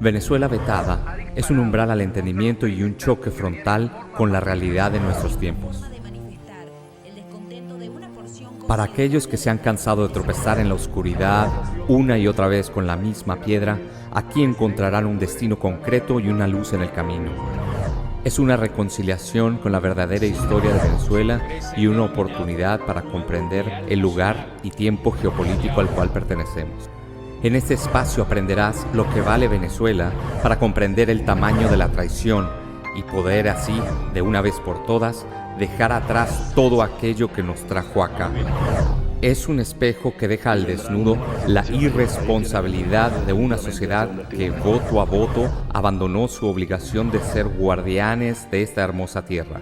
Venezuela vetada es un umbral al entendimiento y un choque frontal con la realidad de nuestros tiempos. Para aquellos que se han cansado de tropezar en la oscuridad una y otra vez con la misma piedra, aquí encontrarán un destino concreto y una luz en el camino. Es una reconciliación con la verdadera historia de Venezuela y una oportunidad para comprender el lugar y tiempo geopolítico al cual pertenecemos. En este espacio aprenderás lo que vale Venezuela para comprender el tamaño de la traición y poder así, de una vez por todas, dejar atrás todo aquello que nos trajo acá. Es un espejo que deja al desnudo la irresponsabilidad de una sociedad que voto a voto abandonó su obligación de ser guardianes de esta hermosa tierra.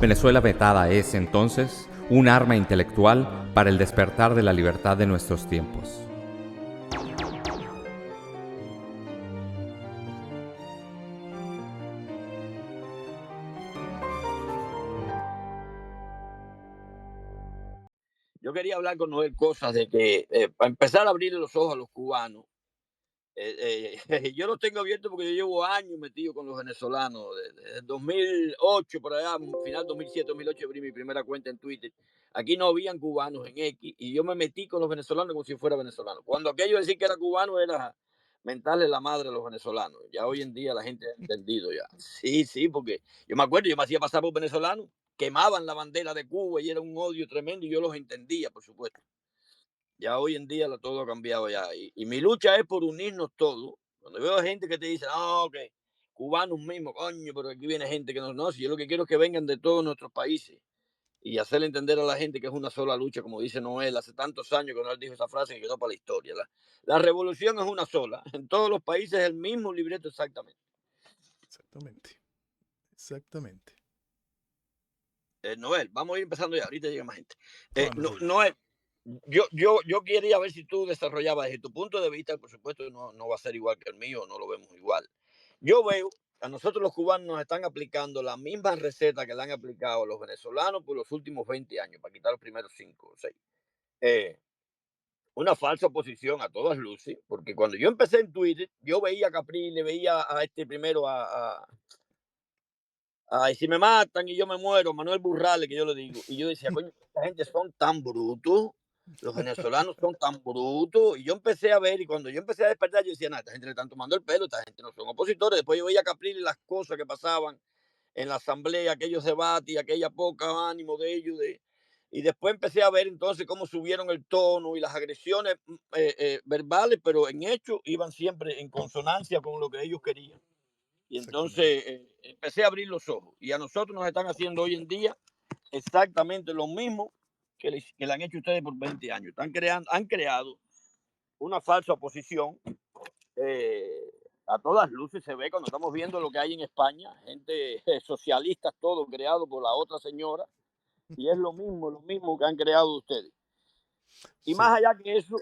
Venezuela vetada es, entonces, un arma intelectual para el despertar de la libertad de nuestros tiempos. Yo quería hablar con Noel cosas de que, para empezar a abrirle los ojos a los cubanos. Yo los tengo abiertos porque yo llevo años metido con los venezolanos. Desde 2008, por allá, final 2007, 2008, abrí mi primera cuenta en Twitter. Aquí no habían cubanos en X y yo me metí con los venezolanos como si fuera venezolano. Cuando aquello de decir que era cubano era mentarle la madre a los venezolanos. Ya hoy en día la gente ha entendido ya. Sí, sí, porque yo me acuerdo, yo me hacía pasar por venezolano, quemaban la bandera de Cuba y era un odio tremendo y yo los entendía, por supuesto. Ya hoy en día todo ha cambiado ya. Y mi lucha es por unirnos todos. Cuando veo gente que te dice, no, que cubanos mismos, coño, pero aquí viene gente que no, si yo lo que quiero es que vengan de todos nuestros países y hacerle entender a la gente que es una sola lucha, como dice Noel, hace tantos años que Noel dijo esa frase que quedó para la historia. La revolución es una sola, en todos los países es el mismo libreto exactamente. Exactamente, exactamente. Noel, vamos a ir empezando ya, ahorita llega más gente. No, no te Noel, yo quería ver si tú desarrollabas desde tu punto de vista, por supuesto no va a ser igual que el mío, no lo vemos igual. Yo veo, a nosotros los cubanos nos están aplicando la misma receta que le han aplicado a los venezolanos por los últimos 20 años, para quitar los primeros 5 o 6. Eh, una falsa oposición a todas luces, porque cuando yo empecé en Twitter, yo veía a Caprile, veía a este primero, ay, si me matan y yo me muero, Manuel Burrales, que yo le digo. Y yo decía, coño, esta gente son tan brutos, los venezolanos son tan brutos. Y yo empecé a ver, y cuando yo empecé a despertar, yo decía, nada, esta gente le están tomando el pelo, esta gente no son opositores. Después yo veía a Caprile las cosas que pasaban en la asamblea, aquellos debates y aquella poca ánimo de ellos. Y después empecé a ver entonces cómo subieron el tono y las agresiones verbales, pero en hecho iban siempre en consonancia con lo que ellos querían. Y Exactamente. entonces empecé a abrir los ojos. Y a nosotros nos están haciendo hoy en día exactamente lo mismo que le han hecho ustedes por 20 años. Han creado una falsa oposición. eh, a todas luces se ve cuando estamos viendo lo que hay en España, gente socialista, todo creado por la otra señora. Y es lo mismo que han creado ustedes. Y más Sí, allá que eso,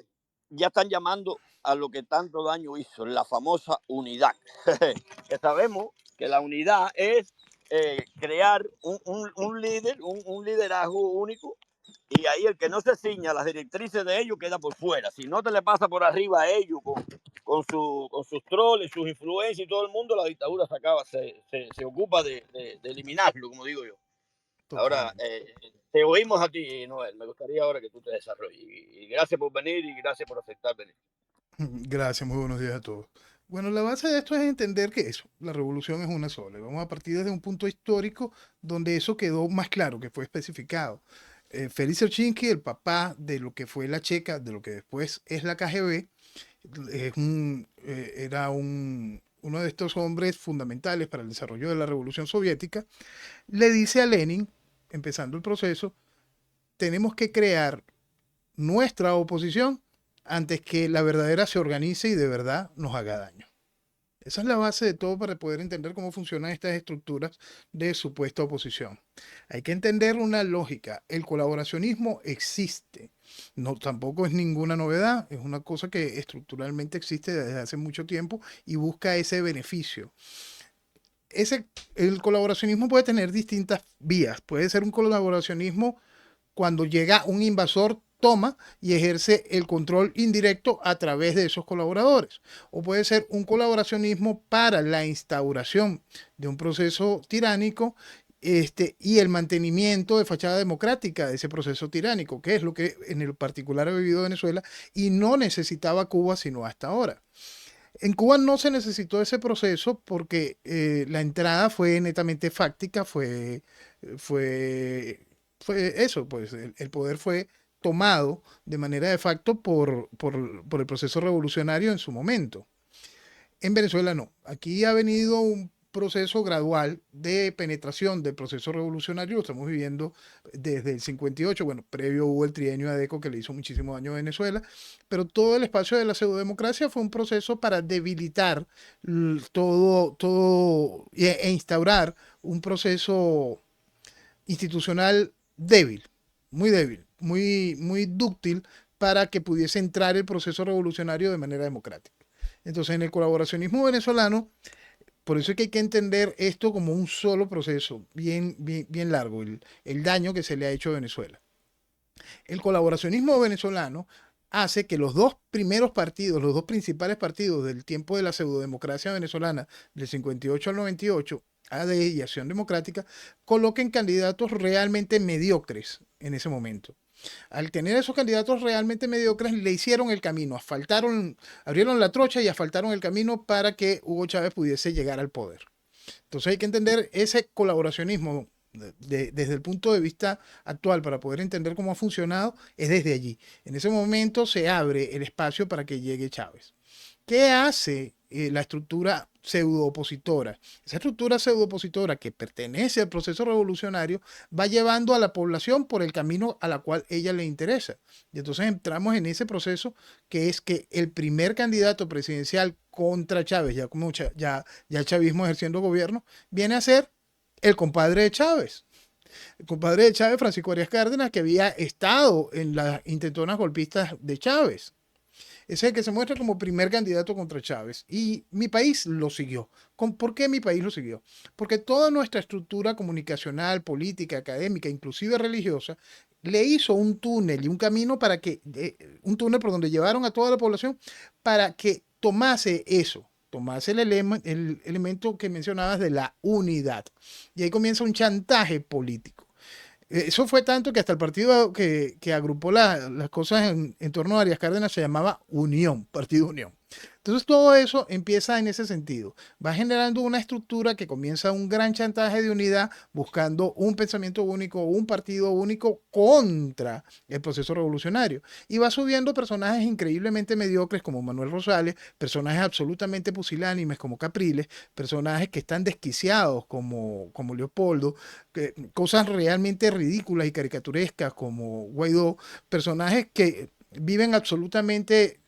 ya están llamando a lo que tanto daño hizo, la famosa unidad. Que sabemos que la unidad es crear un líder, un liderazgo único, y ahí el que no se ciña a las directrices de ellos queda por fuera. Si no te le pasa por arriba a ellos con sus troles, sus influencias y todo el mundo, la dictadura se acaba, se ocupa de eliminarlo, como digo yo. Ahora, totalmente. te oímos a ti, Noel. Me gustaría ahora que tú te desarrolles. Y gracias por venir y gracias por aceptar venir. Gracias, muy buenos días a todos. Bueno, la base de esto es entender que eso, la revolución es una sola. Y vamos a partir desde un punto histórico donde eso quedó más claro, que fue especificado. Félix Dzerzhinsky, el papá de lo que fue la Checa, de lo que después es la KGB, era uno de estos hombres fundamentales para el desarrollo de la revolución soviética. Le dice a Lenin, empezando el proceso, tenemos que crear nuestra oposición antes que la verdadera se organice y de verdad nos haga daño. Esa es la base de todo para poder entender cómo funcionan estas estructuras de supuesta oposición. Hay que entender una lógica. El colaboracionismo existe. No, tampoco es ninguna novedad. Es una cosa que estructuralmente existe desde hace mucho tiempo y busca ese beneficio. El colaboracionismo puede tener distintas vías. Puede ser un colaboracionismo cuando llega un invasor toma y ejerce el control indirecto a través de esos colaboradores. O puede ser un colaboracionismo para la instauración de un proceso tiránico y el mantenimiento de fachada democrática de ese proceso tiránico, que es lo que en el particular ha vivido Venezuela y no necesitaba Cuba sino hasta ahora. En Cuba no se necesitó ese proceso porque la entrada fue netamente fáctica, fue eso, pues el poder fue tomado de manera de facto por el proceso revolucionario en su momento. En Venezuela no. Aquí ha venido un proceso gradual de penetración del proceso revolucionario, lo estamos viviendo desde el 58, bueno, previo hubo el trienio Adeco que le hizo muchísimo daño a Venezuela, pero todo el espacio de la pseudodemocracia fue un proceso para debilitar todo e instaurar un proceso institucional débil, muy dúctil para que pudiese entrar el proceso revolucionario de manera democrática. Entonces, en el colaboracionismo venezolano, por eso es que hay que entender esto como un solo proceso, bien largo, el daño que se le ha hecho a Venezuela. El colaboracionismo venezolano hace que los dos primeros partidos, los dos principales partidos del tiempo de la pseudodemocracia venezolana, del 58 al 98, AD y Acción Democrática, coloquen candidatos realmente mediocres en ese momento. Al tener esos candidatos realmente mediocres, le hicieron el camino, abrieron la trocha y asfaltaron el camino para que Hugo Chávez pudiese llegar al poder. Entonces hay que entender ese colaboracionismo desde el punto de vista actual para poder entender cómo ha funcionado, es desde allí. En ese momento se abre el espacio para que llegue Chávez. ¿Qué hace la estructura pseudo-opositora? Esa estructura pseudo-opositora que pertenece al proceso revolucionario va llevando a la población por el camino a la cual ella le interesa. Y entonces entramos en ese proceso que es que el primer candidato presidencial contra Chávez, ya el chavismo ejerciendo gobierno, viene a ser el compadre de Chávez. El compadre de Chávez, Francisco Arias Cárdenas, que había estado en las intentonas golpistas de Chávez. Es el que se muestra como primer candidato contra Chávez. Y mi país lo siguió. ¿Por qué mi país lo siguió? Porque toda nuestra estructura comunicacional, política, académica, inclusive religiosa, le hizo un túnel y un camino un túnel por donde llevaron a toda la población para que tomase eso, tomase el elemento que mencionabas de la unidad. Y ahí comienza un chantaje político. Eso fue tanto que hasta el partido que agrupó las cosas en torno a Arias Cárdenas se llamaba Unión, Partido Unión. Entonces todo eso empieza en ese sentido. Va generando una estructura que comienza un gran chantaje de unidad buscando un pensamiento único, un partido único contra el proceso revolucionario. Y va subiendo personajes increíblemente mediocres como Manuel Rosales, personajes absolutamente pusilánimes como Capriles, personajes que están desquiciados como Leopoldo, cosas realmente ridículas y caricaturescas como Guaidó, personajes que viven absolutamente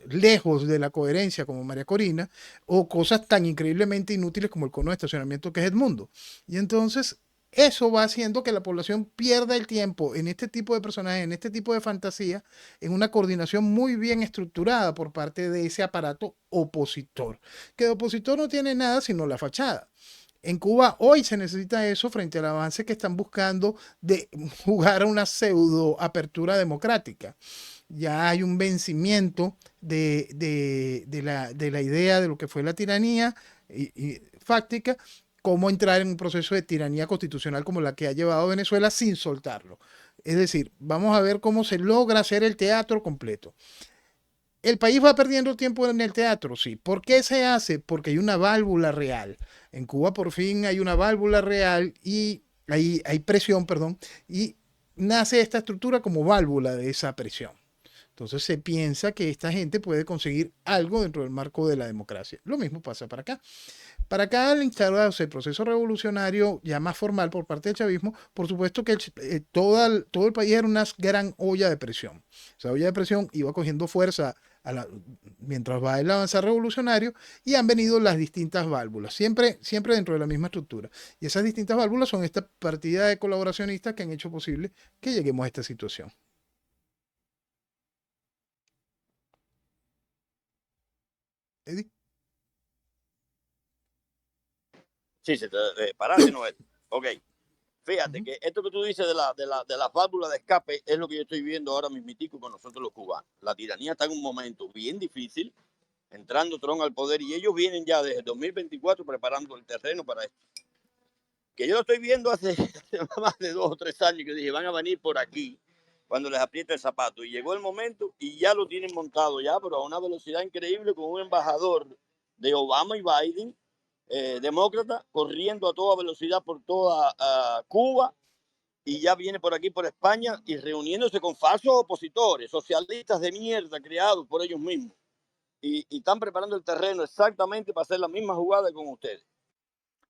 lejos de la coherencia como María Corina, o cosas tan increíblemente inútiles como el cono de estacionamiento que es Edmundo. Y entonces eso va haciendo que la población pierda el tiempo en este tipo de personajes, en este tipo de fantasía, en una coordinación muy bien estructurada por parte de ese aparato opositor, que de opositor no tiene nada sino la fachada. En Cuba hoy se necesita eso frente al avance que están buscando de jugar a una pseudo apertura democrática. Ya hay un vencimiento de la idea de lo que fue la tiranía fáctica, cómo entrar en un proceso de tiranía constitucional como la que ha llevado Venezuela sin soltarlo. Es decir, vamos a ver cómo se logra hacer el teatro completo. ¿El país va perdiendo tiempo en el teatro? Sí. ¿Por qué se hace? Porque hay una válvula real. En Cuba por fin hay una válvula real y hay presión, perdón, y nace esta estructura como válvula de esa presión. Entonces se piensa que esta gente puede conseguir algo dentro del marco de la democracia. Lo mismo pasa para acá. Para acá, al instaurarse el proceso revolucionario ya más formal por parte del chavismo, por supuesto que todo el país era una gran olla de presión. Esa olla de presión iba cogiendo fuerza mientras va el avanzar revolucionario y han venido las distintas válvulas, siempre dentro de la misma estructura. Y esas distintas válvulas son esta partida de colaboracionistas que han hecho posible que lleguemos a esta situación. Eddie. Sí, se te paraste, Noel. Ok. Fíjate que esto que tú dices de la válvula de escape es lo que yo estoy viendo ahora mismitico con nosotros los cubanos. La tiranía está en un momento bien difícil, entrando Trump al poder, y ellos vienen ya desde 2024 preparando el terreno para esto. Que yo lo estoy viendo hace más de 2 o 3 años, que dije, van a venir por aquí cuando les aprieta el zapato. Y llegó el momento y ya lo tienen montado ya, pero a una velocidad increíble, con un embajador de Obama y Biden, demócrata, corriendo a toda velocidad por toda Cuba, y ya viene por aquí, por España, y reuniéndose con falsos opositores, socialistas de mierda creados por ellos mismos. Y están preparando el terreno exactamente para hacer la misma jugada con ustedes.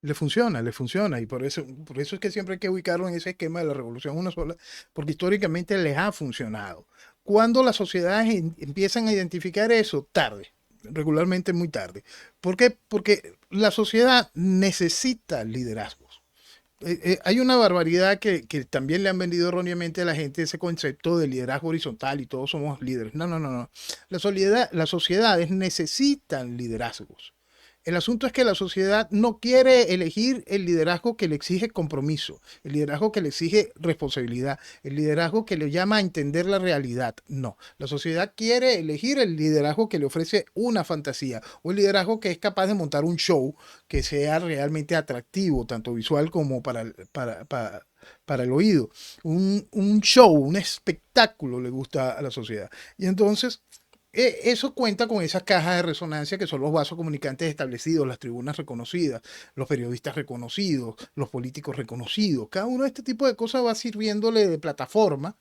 Le funciona, y por eso es que siempre hay que ubicarlo en ese esquema de la revolución una sola, porque históricamente les ha funcionado. Cuando las sociedades empiezan a identificar eso, tarde, regularmente muy tarde. ¿Por qué? Porque la sociedad necesita liderazgos. Hay una barbaridad que también le han vendido erróneamente a la gente, ese concepto de liderazgo horizontal y todos somos líderes. No, no, no, no. Las sociedades necesitan liderazgos. El asunto es que la sociedad no quiere elegir el liderazgo que le exige compromiso, el liderazgo que le exige responsabilidad, el liderazgo que le llama a entender la realidad. No, la sociedad quiere elegir el liderazgo que le ofrece una fantasía, o el liderazgo que es capaz de montar un show que sea realmente atractivo, tanto visual como para el oído. Un show, un espectáculo le gusta a la sociedad. Y entonces eso cuenta con esas cajas de resonancia que son los vasos comunicantes establecidos, las tribunas reconocidas, los periodistas reconocidos, los políticos reconocidos. Cada uno de este tipo de cosas va sirviéndole de plataforma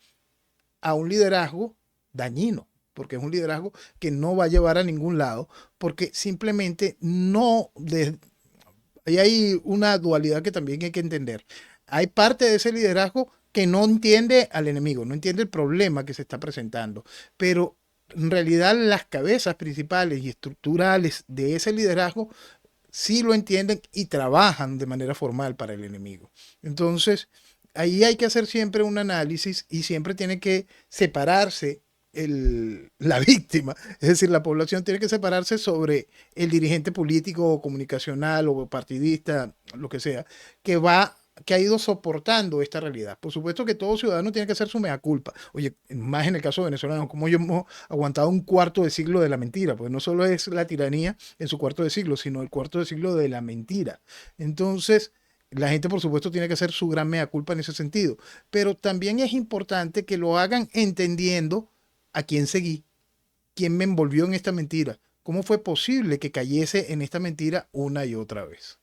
a un liderazgo dañino, porque es un liderazgo que no va a llevar a ningún lado, porque simplemente no... Ahí hay una dualidad que también hay que entender. Hay parte de ese liderazgo que no entiende al enemigo, no entiende el problema que se está presentando, pero en realidad las cabezas principales y estructurales de ese liderazgo sí lo entienden y trabajan de manera formal para el enemigo. Entonces, ahí hay que hacer siempre un análisis y siempre tiene que separarse la víctima, es decir, la población tiene que separarse sobre el dirigente político o comunicacional o partidista, lo que sea, que ha ido soportando esta realidad. Por supuesto que todo ciudadano tiene que hacer su mea culpa. Oye, más en el caso venezolano, como yo hemos aguantado un cuarto de siglo de la mentira, porque no solo es la tiranía en su cuarto de siglo, sino el cuarto de siglo de la mentira. Entonces, la gente, por supuesto, tiene que hacer su gran mea culpa en ese sentido. Pero también es importante que lo hagan entendiendo a quién seguí, quién me envolvió en esta mentira, cómo fue posible que cayese en esta mentira una y otra vez.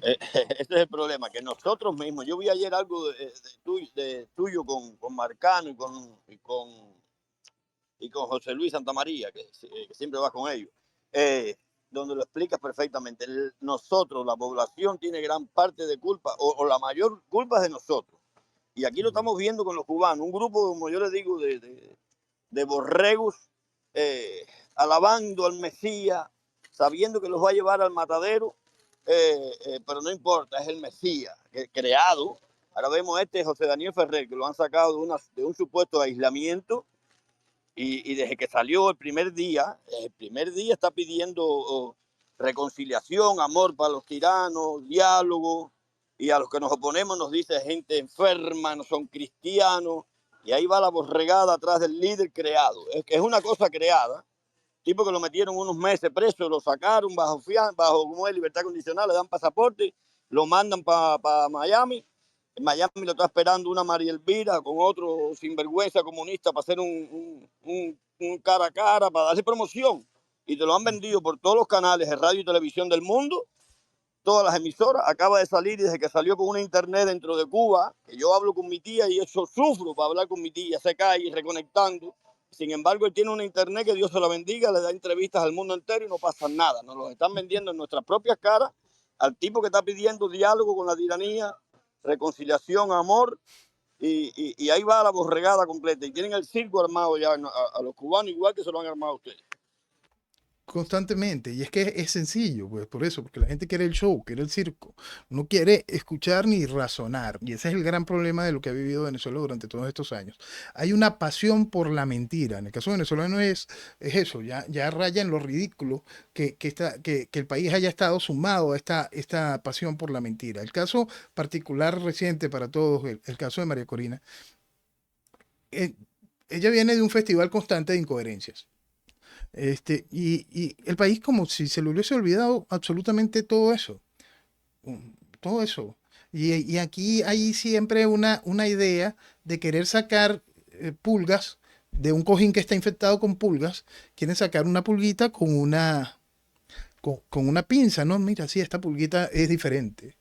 Ese es el problema, que nosotros mismos, yo vi ayer algo de tuyo con Marcano y con José Luis Santamaría, que siempre va con ellos, donde lo explicas perfectamente. Nosotros, la población, tiene gran parte de culpa, o la mayor culpa es de nosotros. Y aquí lo estamos viendo con los cubanos, un grupo, como yo les digo, de borregos, alabando al Mesías, sabiendo que los va a llevar al matadero, pero no importa, es el Mesías creado. Ahora vemos José Daniel Ferrer, que lo han sacado de un supuesto aislamiento, y desde que salió el primer día está pidiendo reconciliación, amor para los tiranos, diálogo, y a los que nos oponemos nos dice gente enferma, no son cristianos, y ahí va la borregada atrás del líder creado. Es una cosa creada, tipo que lo metieron unos meses preso, lo sacaron bajo como es, libertad condicional, le dan pasaporte, lo mandan para Miami. En Miami lo está esperando una María Elvira con otro sinvergüenza comunista para hacer un cara a cara, para darle promoción. Y te lo han vendido por todos los canales de radio y televisión del mundo, todas las emisoras. Acaba de salir, y desde que salió con una internet dentro de Cuba, que yo hablo con mi tía y eso sufro para hablar con mi tía, se cae reconectando. Sin embargo, él tiene una internet, que Dios se la bendiga, le da entrevistas al mundo entero y no pasa nada. Nos los están vendiendo en nuestras propias caras al tipo que está pidiendo diálogo con la tiranía, reconciliación, amor, y ahí va la borregada completa. Y tienen el circo armado ya a los cubanos, igual que se lo han armado a ustedes. constantemente. Y es que es sencillo, pues por eso, porque la gente quiere el show, quiere el circo, no quiere escuchar ni razonar. Y ese es el gran problema de lo que ha vivido Venezuela durante todos estos años. Hay una pasión por la mentira. En el caso venezolano es eso, ya raya en lo ridículo que el país haya estado sumado a esta pasión por la mentira. El caso particular reciente para todos, el caso de María Corina, eh, ella viene de un festival constante de incoherencias. Y el país como si se le hubiese olvidado absolutamente todo eso. Todo eso. Y aquí hay siempre una idea de querer sacar pulgas de un cojín que está infectado con pulgas. Quieren sacar una pulguita con una pinza, ¿no? Mira, sí, esta pulguita es diferente.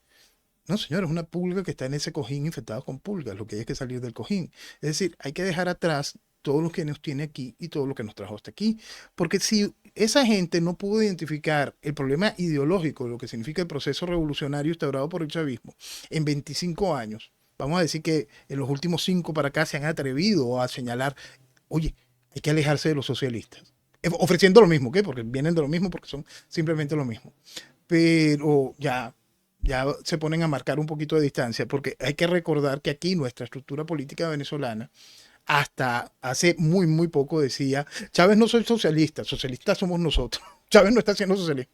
No, señor, es una pulga que está en ese cojín infectado con pulgas. Lo que hay es que salir del cojín. Es decir, hay que dejar atrás todo lo que nos tiene aquí y todo lo que nos trajo hasta aquí. Porque si esa gente no pudo identificar el problema ideológico de lo que significa el proceso revolucionario instaurado por el chavismo en 25 años, vamos a decir que en los últimos 5 para acá se han atrevido a señalar, oye, hay que alejarse de los socialistas. Ofreciendo lo mismo, ¿qué? Porque vienen de lo mismo, porque son simplemente lo mismo. Pero ya se ponen a marcar un poquito de distancia, porque hay que recordar que aquí nuestra estructura política venezolana, hasta hace muy poco decía, Chávez no soy socialista, socialistas somos nosotros. Chávez no está haciendo socialismo.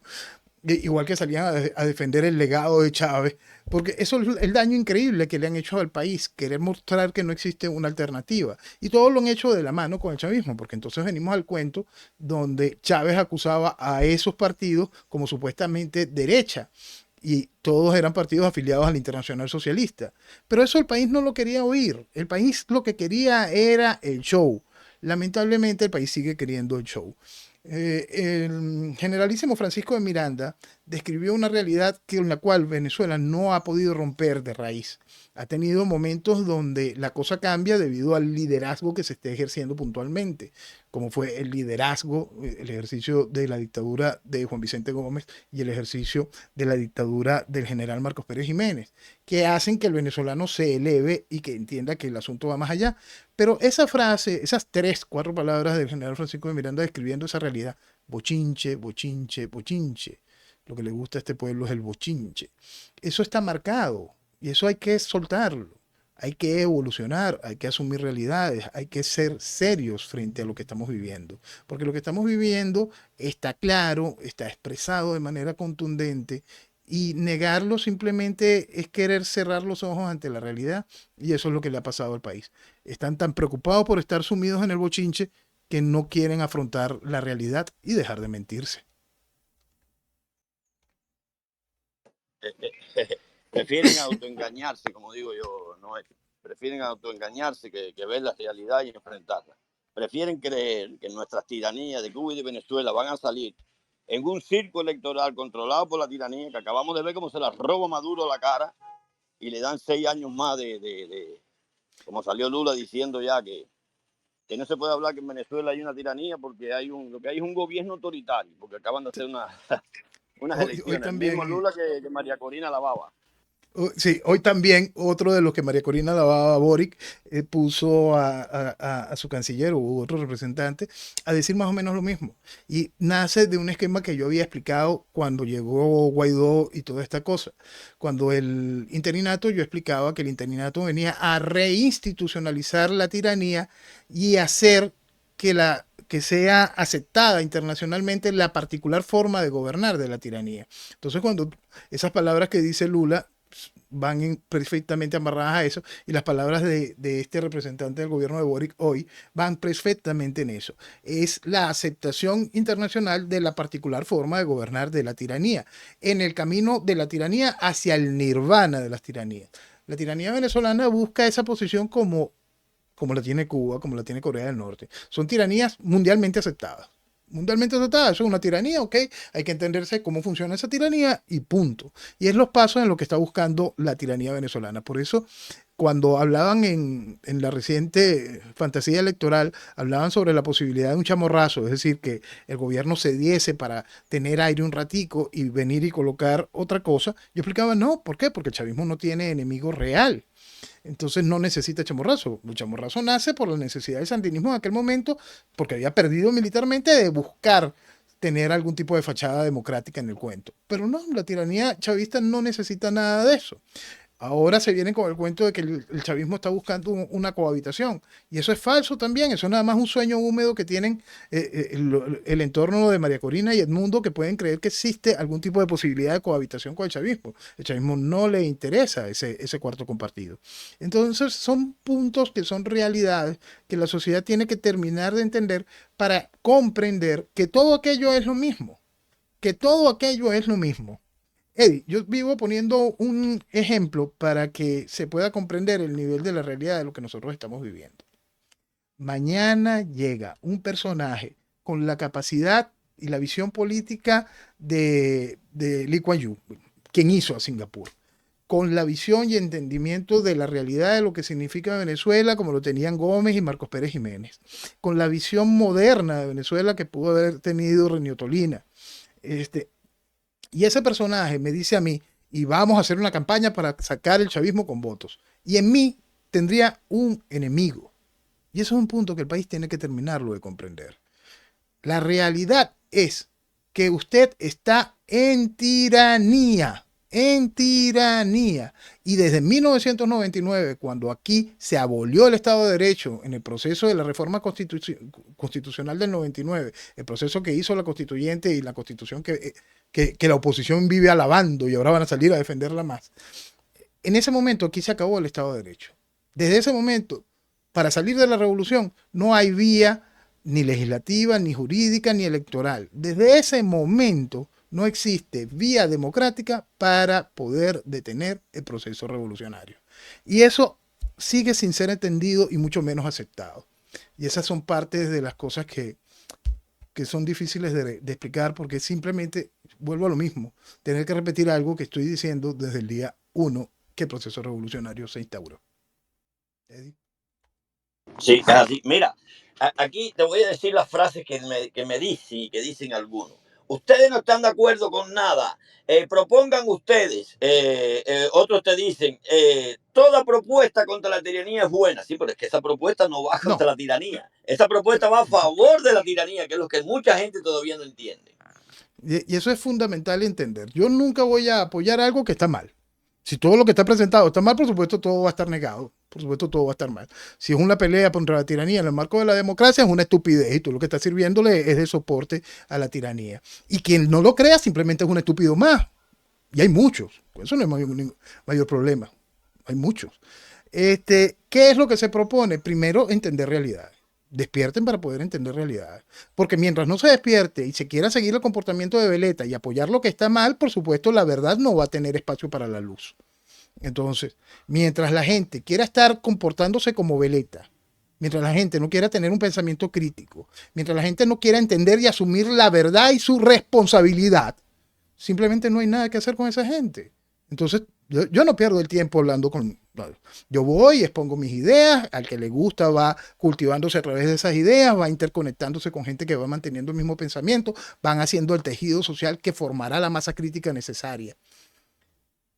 Igual que salían a defender el legado de Chávez, porque eso es el daño increíble que le han hecho al país, querer mostrar que no existe una alternativa. Y todos lo han hecho de la mano con el chavismo, porque entonces venimos al cuento donde Chávez acusaba a esos partidos como supuestamente derecha, y todos eran partidos afiliados al Internacional Socialista. Pero eso el país no lo quería oír. El país lo que quería era el show. Lamentablemente el país sigue queriendo el show. El generalísimo Francisco de Miranda describió una realidad con la cual Venezuela no ha podido romper de raíz. Ha tenido momentos donde la cosa cambia debido al liderazgo que se esté ejerciendo puntualmente, como fue el liderazgo, el ejercicio de la dictadura de Juan Vicente Gómez y el ejercicio de la dictadura del general Marcos Pérez Jiménez, que hacen que el venezolano se eleve y que entienda que el asunto va más allá. Pero esa frase, esas 3, 4 palabras del general Francisco de Miranda describiendo esa realidad, bochinche, bochinche, bochinche. Lo que le gusta a este pueblo es el bochinche. Eso está marcado y eso hay que soltarlo. Hay que evolucionar, hay que asumir realidades, hay que ser serios frente a lo que estamos viviendo. Porque lo que estamos viviendo está claro, está expresado de manera contundente y negarlo simplemente es querer cerrar los ojos ante la realidad y eso es lo que le ha pasado al país. Están tan preocupados por estar sumidos en el bochinche que no quieren afrontar la realidad y dejar de mentirse. Prefieren autoengañarse, como digo yo, no es. Prefieren autoengañarse que ver la realidad y enfrentarla. Prefieren creer que nuestras tiranías de Cuba y de Venezuela van a salir en un circo electoral controlado por la tiranía, que acabamos de ver cómo se la roba Maduro la cara y le dan 6 años más como salió Lula diciendo ya que no se puede hablar que en Venezuela hay una tiranía porque lo que hay es un gobierno autoritario, porque acaban de hacer unas elecciones. Hoy también, el mismo Lula que María Corina lavaba. Sí, hoy también otro de los que María Corina lavaba, Boric, puso a su canciller u otro representante a decir más o menos lo mismo. Y nace de un esquema que yo había explicado cuando llegó Guaidó y toda esta cosa. Cuando el interinato, yo explicaba que el interinato venía a reinstitucionalizar la tiranía y hacer que sea aceptada internacionalmente la particular forma de gobernar de la tiranía. Entonces, cuando esas palabras que dice Lula van perfectamente amarradas a eso y las palabras de este representante del gobierno de Boric hoy van perfectamente en eso. Es la aceptación internacional de la particular forma de gobernar de la tiranía, en el camino de la tiranía hacia el nirvana de las tiranías. La tiranía venezolana busca esa posición como la tiene Cuba, como la tiene Corea del Norte. Son tiranías mundialmente aceptadas. Mundialmente aceptada, eso es una tiranía, ok, hay que entenderse cómo funciona esa tiranía y punto. Y es los pasos en lo que está buscando la tiranía venezolana. Por eso, cuando hablaban en la reciente fantasía electoral, hablaban sobre la posibilidad de un chamorrazo, es decir, que el gobierno cediese para tener aire un ratico y venir y colocar otra cosa. Yo explicaba, no, ¿por qué? Porque el chavismo no tiene enemigo real. Entonces no necesita chamorrazo. El chamorrazo nace por la necesidad del sandinismo en aquel momento, porque había perdido militarmente, de buscar tener algún tipo de fachada democrática en el cuento. Pero no, la tiranía chavista no necesita nada de eso. Ahora se vienen con el cuento de que el chavismo está buscando una cohabitación. Y eso es falso también. Eso es nada más un sueño húmedo que tienen el entorno de María Corina y Edmundo, que pueden creer que existe algún tipo de posibilidad de cohabitación con el chavismo. El chavismo no le interesa ese cuarto compartido. Entonces son puntos que son realidades que la sociedad tiene que terminar de entender para comprender que todo aquello es lo mismo. Que todo aquello es lo mismo. Eddie, yo vivo poniendo un ejemplo para que se pueda comprender el nivel de la realidad de lo que nosotros estamos viviendo. Mañana llega un personaje con la capacidad y la visión política de Lee Kuan Yew, quien hizo a Singapur, con la visión y entendimiento de la realidad de lo que significa Venezuela, como lo tenían Gómez y Marcos Pérez Jiménez, con la visión moderna de Venezuela que pudo haber tenido Renio Tolina. Y ese personaje me dice a mí, y vamos a hacer una campaña para sacar el chavismo con votos. Y en mí tendría un enemigo. Y eso es un punto que el país tiene que terminarlo de comprender. La realidad es que usted está en tiranía. En tiranía. Y desde 1999, cuando aquí se abolió el Estado de Derecho en el proceso de la reforma constitucional del 99, el proceso que hizo la constituyente y la constitución que la oposición vive alabando y ahora van a salir a defenderla más. En ese momento aquí se acabó el Estado de Derecho. Desde ese momento, para salir de la revolución, no hay vía ni legislativa, ni jurídica, ni electoral. Desde ese momento no existe vía democrática para poder detener el proceso revolucionario. Y eso sigue sin ser entendido y mucho menos aceptado. Y esas son partes de las cosas que son difíciles de explicar porque simplemente, vuelvo a lo mismo, tener que repetir algo que estoy diciendo desde el día 1 que el proceso revolucionario se instauró. ¿Eddie? Sí, es así. Mira, aquí te voy a decir las frases que me dicen y que dicen algunos. Ustedes no están de acuerdo con nada. Propongan ustedes. Otros te dicen, toda propuesta contra la tiranía es buena. Sí, pero es que esa propuesta no va contra la tiranía. Esa propuesta va a favor de la tiranía, que es lo que mucha gente todavía no entiende. Y eso es fundamental entender. Yo nunca voy a apoyar algo que está mal. Si todo lo que está presentado está mal, por supuesto todo va a estar negado. Por supuesto todo va a estar mal. Si es una pelea contra la tiranía en el marco de la democracia, es una estupidez y tú lo que estás sirviéndole es de soporte a la tiranía. Y quien no lo crea simplemente es un estúpido más. Y hay muchos. Eso no es mayor problema. Hay muchos. ¿Qué es lo que se propone? Primero, entender realidades. Despierten para poder entender realidades. Porque mientras no se despierte y se quiera seguir el comportamiento de Veleta y apoyar lo que está mal, por supuesto, la verdad no va a tener espacio para la luz. Entonces, mientras la gente quiera estar comportándose como Veleta, mientras la gente no quiera tener un pensamiento crítico, mientras la gente no quiera entender y asumir la verdad y su responsabilidad, simplemente no hay nada que hacer con esa gente. Entonces, yo no pierdo el tiempo hablando con... Yo voy, expongo mis ideas, al que le gusta va cultivándose a través de esas ideas, va interconectándose con gente que va manteniendo el mismo pensamiento, van haciendo el tejido social que formará la masa crítica necesaria.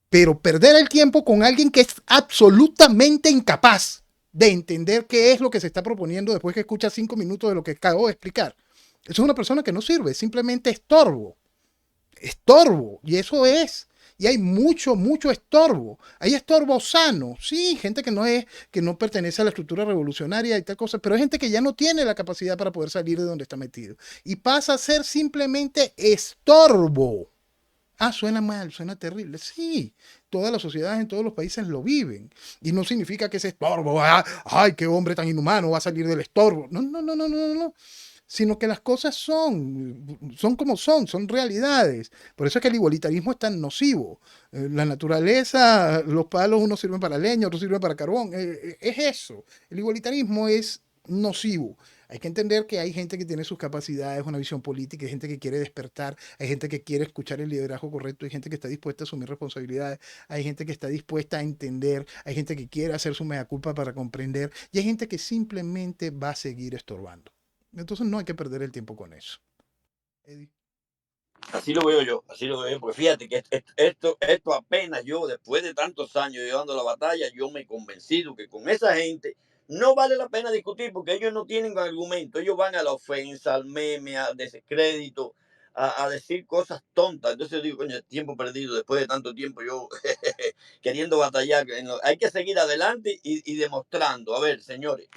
Pero perder el tiempo con alguien que es absolutamente incapaz de entender qué es lo que se está proponiendo después que escucha 5 minutos de lo que acabo de explicar. Eso es una persona que no sirve, simplemente estorbo. Estorbo, y eso es. Y hay mucho estorbo. Hay estorbo sano, sí, gente que no pertenece a la estructura revolucionaria y tal cosa, pero hay gente que ya no tiene la capacidad para poder salir de donde está metido. Y pasa a ser simplemente estorbo. Ah, suena mal, suena terrible. Sí, todas las sociedades en todos los países lo viven. Y no significa que ese estorbo, ay, qué hombre tan inhumano va a salir del estorbo. No. Sino que las cosas son como son realidades. Por eso es que el igualitarismo es tan nocivo. La naturaleza, los palos, unos sirven para leña, otros sirven para carbón. Es eso. El igualitarismo es nocivo. Hay que entender que hay gente que tiene sus capacidades, una visión política, hay gente que quiere despertar, hay gente que quiere escuchar el liderazgo correcto, hay gente que está dispuesta a asumir responsabilidades, hay gente que está dispuesta a entender, hay gente que quiere hacer su mea culpa para comprender, y hay gente que simplemente va a seguir estorbando. Entonces no hay que perder el tiempo con eso. Eddie. Así lo veo yo, porque fíjate que esto apenas yo, después de tantos años llevando la batalla, yo me he convencido que con esa gente no vale la pena discutir porque ellos no tienen argumento, ellos van a la ofensa, al meme, al descrédito. a decir cosas tontas. Entonces digo, coño, tiempo perdido, después de tanto tiempo yo queriendo batallar. Hay que seguir adelante y demostrando. A ver, señores,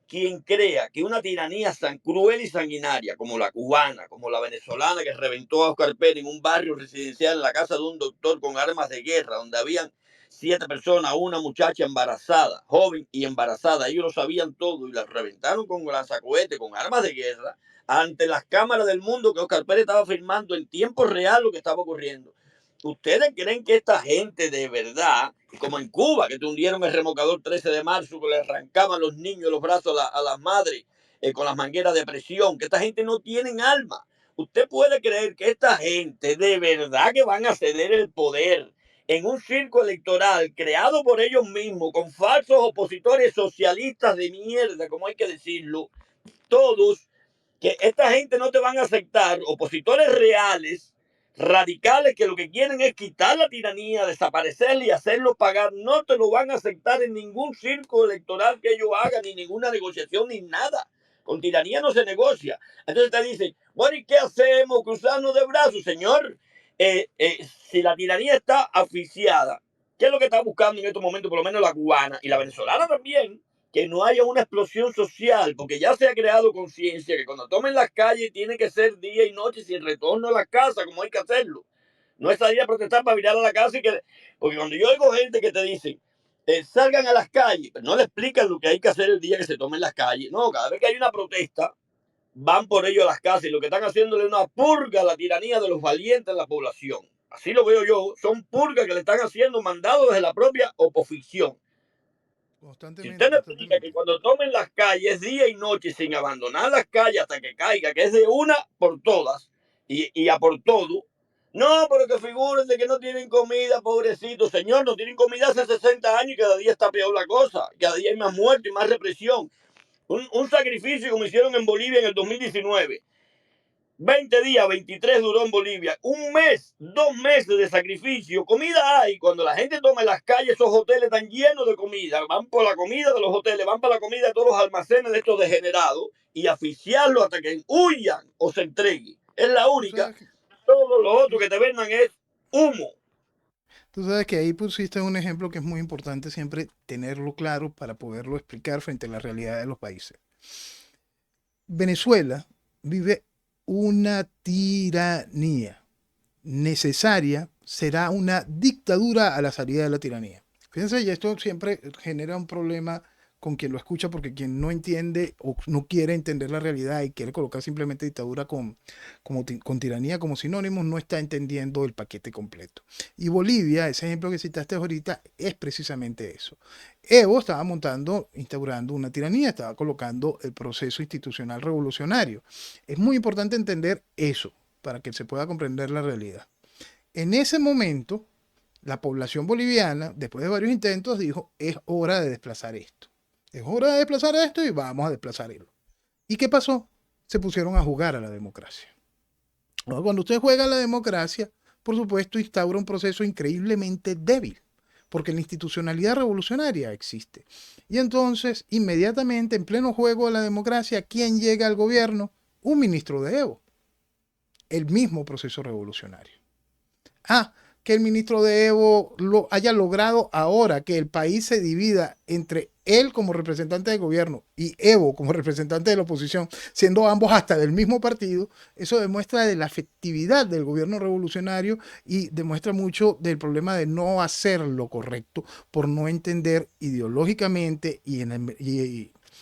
quien crea que una tiranía tan cruel y sanguinaria como la cubana, como la venezolana que reventó a Oscar Pérez en un barrio residencial en la casa de un doctor con armas de guerra, donde habían 7 personas, una muchacha embarazada, joven y embarazada, ellos lo sabían todo y la reventaron con lanzacohetes, con armas de guerra, ante las cámaras del mundo que Oscar Pérez estaba filmando en tiempo real lo que estaba ocurriendo. ¿Ustedes creen que esta gente de verdad, como en Cuba, que tundieron el remolcador 13 de marzo, que le arrancaban los niños los brazos a las madres con las mangueras de presión, que esta gente no tiene alma? ¿Usted puede creer que esta gente de verdad que van a ceder el poder en un circo electoral creado por ellos mismos, con falsos opositores socialistas de mierda, como hay que decirlo, todos, que esta gente no te van a aceptar, opositores reales, radicales, que lo que quieren es quitar la tiranía, desaparecerla y hacerlo pagar, no te lo van a aceptar en ningún circo electoral que ellos hagan, ni ninguna negociación, ni nada. Con tiranía no se negocia. Entonces te dicen, bueno, ¿y qué hacemos? Cruzarnos de brazos, señor. Si la tiranía está asfixiada, ¿qué es lo que está buscando en estos momentos, por lo menos la cubana y la venezolana también? Que no haya una explosión social, porque ya se ha creado conciencia que cuando tomen las calles tiene que ser día y noche sin retorno a la casa, como hay que hacerlo. No es salir a protestar para virar a la casa porque cuando yo oigo gente que te dice, salgan a las calles, pero no le explican lo que hay que hacer el día que se tomen las calles. No, cada vez que hay una protesta, van por ello a las casas y lo que están haciéndole es una purga a la tiranía de los valientes en la población. Así lo veo yo, son purgas que le están haciendo mandados desde la propia oposición. Si Constantemente, usted me explica que constantemente. cuando tomen las calles día y noche sin abandonar las calles hasta que caiga, que es de una por todas y a por todo, no, pero que figuren de que no tienen comida, pobrecito señor, no tienen comida hace 60 años y cada día está peor la cosa, cada día hay más muertos y más represión. Un sacrificio como hicieron en Bolivia en el 2019. 20 días, 23 duró en Bolivia. Un mes, 2 meses de sacrificio. Comida hay. Cuando la gente toma en las calles, esos hoteles están llenos de comida. Van por la comida de los hoteles, van para la comida de todos los almacenes de estos degenerados y asfixiarlos hasta que huyan o se entreguen. Es la Tú única. sabes, Todo lo otro tú, que te vendan es humo. tú sabes que ahí pusiste un ejemplo que es muy importante siempre tenerlo claro para poderlo explicar frente a la realidad de los países. Venezuela vive una tiranía necesaria, será una dictadura a la salida de la tiranía. Fíjense, y esto siempre genera un problema con quien lo escucha, porque quien no entiende o no quiere entender la realidad y quiere colocar simplemente dictadura con tiranía como sinónimos, no está entendiendo el paquete completo. Y Bolivia, ese ejemplo que citaste ahorita, es precisamente eso. Evo estaba instaurando una tiranía, estaba colocando el proceso institucional revolucionario. Es muy importante entender eso para que se pueda comprender la realidad. En ese momento, la población boliviana, después de varios intentos, dijo, es hora de desplazar esto. Es hora de desplazar esto y vamos a desplazarlo. ¿Y qué pasó? Se pusieron a jugar a la democracia. Cuando usted juega a la democracia, por supuesto, instaura un proceso increíblemente débil, porque la institucionalidad revolucionaria existe. Y entonces, inmediatamente, en pleno juego de la democracia, ¿quién llega al gobierno? Un ministro de Evo. El mismo proceso revolucionario. Que el ministro de Evo lo haya logrado ahora que el país se divida entre él como representante del gobierno y Evo como representante de la oposición, siendo ambos hasta del mismo partido, eso demuestra de la efectividad del gobierno revolucionario y demuestra mucho del problema de no hacer lo correcto por no entender ideológicamente y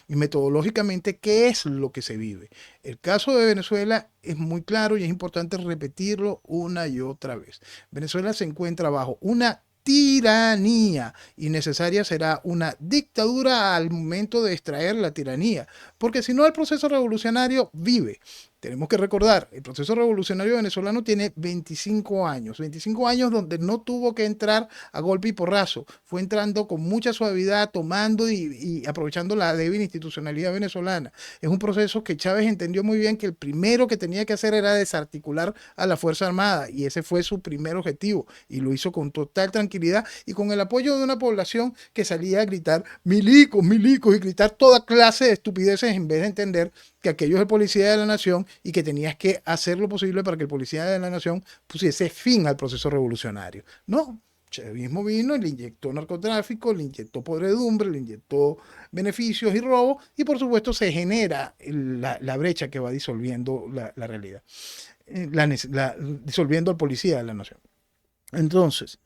metodológicamente qué es lo que se vive. El caso de Venezuela es muy claro y es importante repetirlo una y otra vez. Venezuela se encuentra bajo una tiranía y necesaria será una dictadura al momento de extraer la tiranía, porque si no el proceso revolucionario vive. Tenemos que recordar, el proceso revolucionario venezolano tiene 25 años donde no tuvo que entrar a golpe y porrazo, fue entrando con mucha suavidad, tomando y aprovechando la débil institucionalidad venezolana. Es un proceso que Chávez entendió muy bien que el primero que tenía que hacer era desarticular a la Fuerza Armada y ese fue su primer objetivo y lo hizo con total tranquilidad y con el apoyo de una población que salía a gritar milicos, milicos y gritar toda clase de estupideces en vez de entender que aquello es el policía de la nación y que tenías que hacer lo posible para que el policía de la nación pusiese fin al proceso revolucionario. No, chavismo vino y le inyectó narcotráfico, le inyectó podredumbre, le inyectó beneficios y robo, y por supuesto se genera la brecha que va disolviendo la realidad, disolviendo al policía de la nación. Entonces,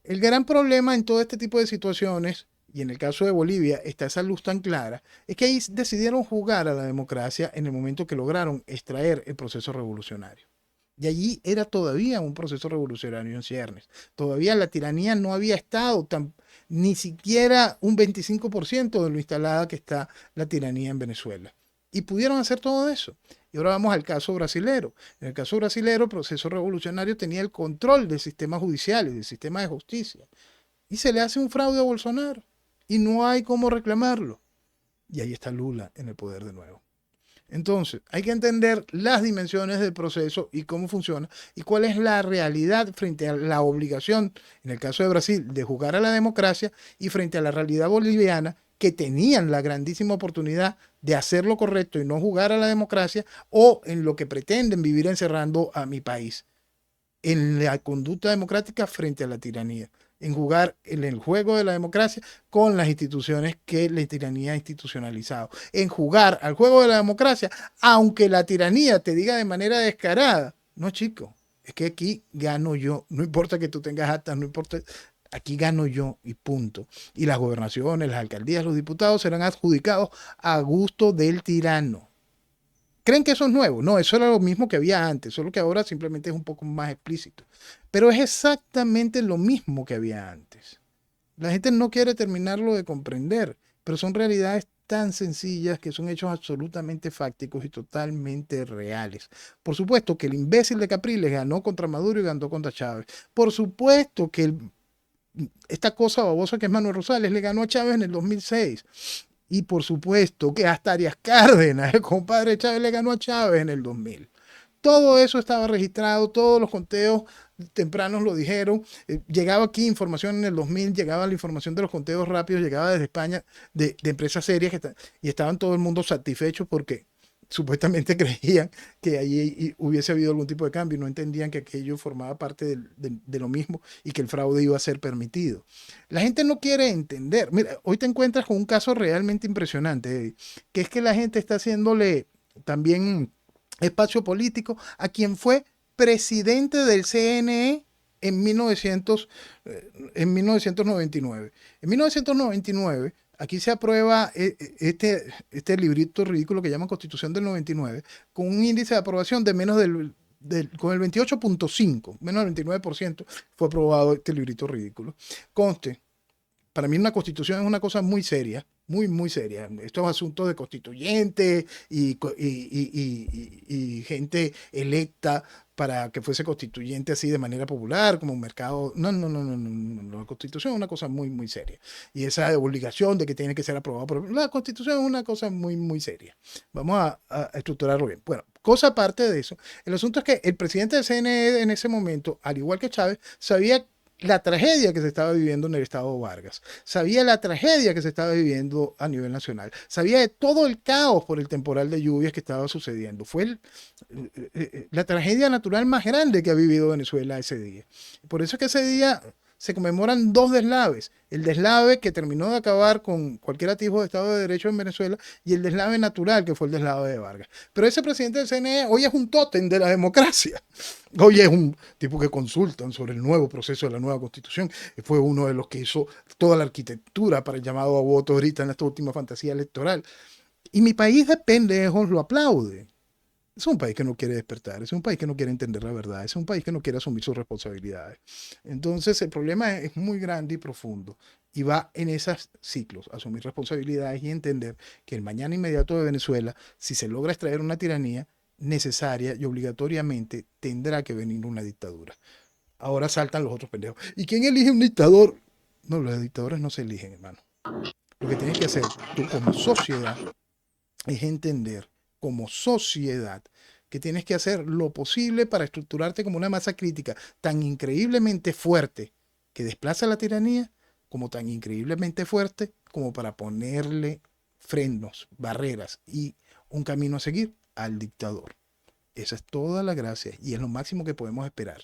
el gran problema en todo este tipo de situaciones, y en el caso de Bolivia está esa luz tan clara, es que ahí decidieron jugar a la democracia en el momento que lograron extraer el proceso revolucionario. Y allí era todavía un proceso revolucionario en ciernes. Todavía la tiranía no había estado ni siquiera un 25% de lo instalada que está la tiranía en Venezuela. Y pudieron hacer todo eso. Y ahora vamos al caso brasilero. En el caso brasilero, el proceso revolucionario tenía el control del sistema judicial y del sistema de justicia. Y se le hace un fraude a Bolsonaro. Y no hay cómo reclamarlo. Y ahí está Lula en el poder de nuevo. Entonces, hay que entender las dimensiones del proceso y cómo funciona y cuál es la realidad frente a la obligación, en el caso de Brasil, de jugar a la democracia y frente a la realidad boliviana, que tenían la grandísima oportunidad de hacer lo correcto y no jugar a la democracia, o en lo que pretenden vivir encerrando a mi país, en la conducta democrática frente a la tiranía, en jugar en el juego de la democracia con las instituciones que la tiranía ha institucionalizado, en jugar al juego de la democracia, aunque la tiranía te diga de manera descarada, no chico, es que aquí gano yo, no importa que tú tengas actas, no importa, aquí gano yo y punto. Y las gobernaciones, las alcaldías, los diputados serán adjudicados a gusto del tirano. ¿Creen que eso es nuevo? No, eso era lo mismo que había antes, solo que ahora simplemente es un poco más explícito. Pero es exactamente lo mismo que había antes. La gente no quiere terminarlo de comprender, pero son realidades tan sencillas que son hechos absolutamente fácticos y totalmente reales. Por supuesto que el imbécil de Capriles ganó contra Maduro y ganó contra Chávez. Por supuesto que esta cosa babosa que es Manuel Rosales le ganó a Chávez en el 2006. Y por supuesto que hasta Arias Cárdenas, el compadre Chávez, le ganó a Chávez en el 2000. Todo eso estaba registrado, todos los conteos tempranos lo dijeron. Llegaba aquí información en el 2000, llegaba la información de los conteos rápidos, llegaba desde España, de empresas serias, y estaban todo el mundo satisfechos porque supuestamente creían que allí hubiese habido algún tipo de cambio y no entendían que aquello formaba parte de lo mismo y que el fraude iba a ser permitido. La gente no quiere entender. Mira, hoy te encuentras con un caso realmente impresionante, que es que la gente está haciéndole también espacio político a quien fue presidente del CNE en 1999. En 1999, aquí se aprueba este librito ridículo que llaman Constitución del 99, con un índice de aprobación de menos con el 28.5, menos del 29% fue aprobado este librito ridículo. Conste, para mí una constitución es una cosa muy seria, muy, muy seria. Estos asuntos de constituyentes y gente electa para que fuese constituyente así de manera popular, como un mercado. No. La constitución es una cosa muy, muy seria. Y esa obligación de que tiene que ser aprobado por la constitución es una cosa muy, muy seria. Vamos a estructurarlo bien. Bueno, cosa aparte de eso, el asunto es que el presidente del CNE en ese momento, al igual que Chávez, sabía la tragedia que se estaba viviendo en el estado Vargas, sabía la tragedia que se estaba viviendo a nivel nacional, sabía de todo el caos por el temporal de lluvias que estaba sucediendo. Fue la tragedia natural más grande que ha vivido Venezuela ese día. Por eso es que ese día se conmemoran dos deslaves: el deslave que terminó de acabar con cualquier atisbo de Estado de Derecho en Venezuela y el deslave natural que fue el deslave de Vargas. Pero ese presidente del CNE hoy es un tótem de la democracia. Hoy es un tipo que consultan sobre el nuevo proceso de la nueva constitución. Fue uno de los que hizo toda la arquitectura para el llamado a voto ahorita en esta última fantasía electoral. Y mi país de pendejos lo aplaude. Es un país que no quiere despertar, es un país que no quiere entender la verdad, es un país que no quiere asumir sus responsabilidades. Entonces el problema es muy grande y profundo y va en esos ciclos: asumir responsabilidades y entender que el mañana inmediato de Venezuela, si se logra extraer una tiranía, necesaria y obligatoriamente tendrá que venir una dictadura. Ahora saltan los otros pendejos. ¿Y quién elige un dictador? No, los dictadores no se eligen, hermano. Lo que tienes que hacer tú como sociedad es entender como sociedad que tienes que hacer lo posible para estructurarte como una masa crítica tan increíblemente fuerte que desplaza la tiranía, como tan increíblemente fuerte como para ponerle frenos, barreras y un camino a seguir al dictador. Esa es toda la gracia y es lo máximo que podemos esperar.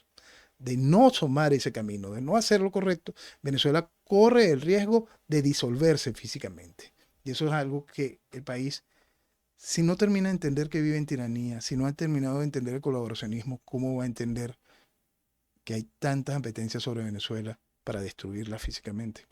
De no tomar ese camino, de no hacer lo correcto, Venezuela corre el riesgo de disolverse físicamente. Y eso es algo que el país, si no termina de entender que vive en tiranía, si no ha terminado de entender el colaboracionismo, ¿cómo va a entender que hay tantas apetencias sobre Venezuela para destruirla físicamente?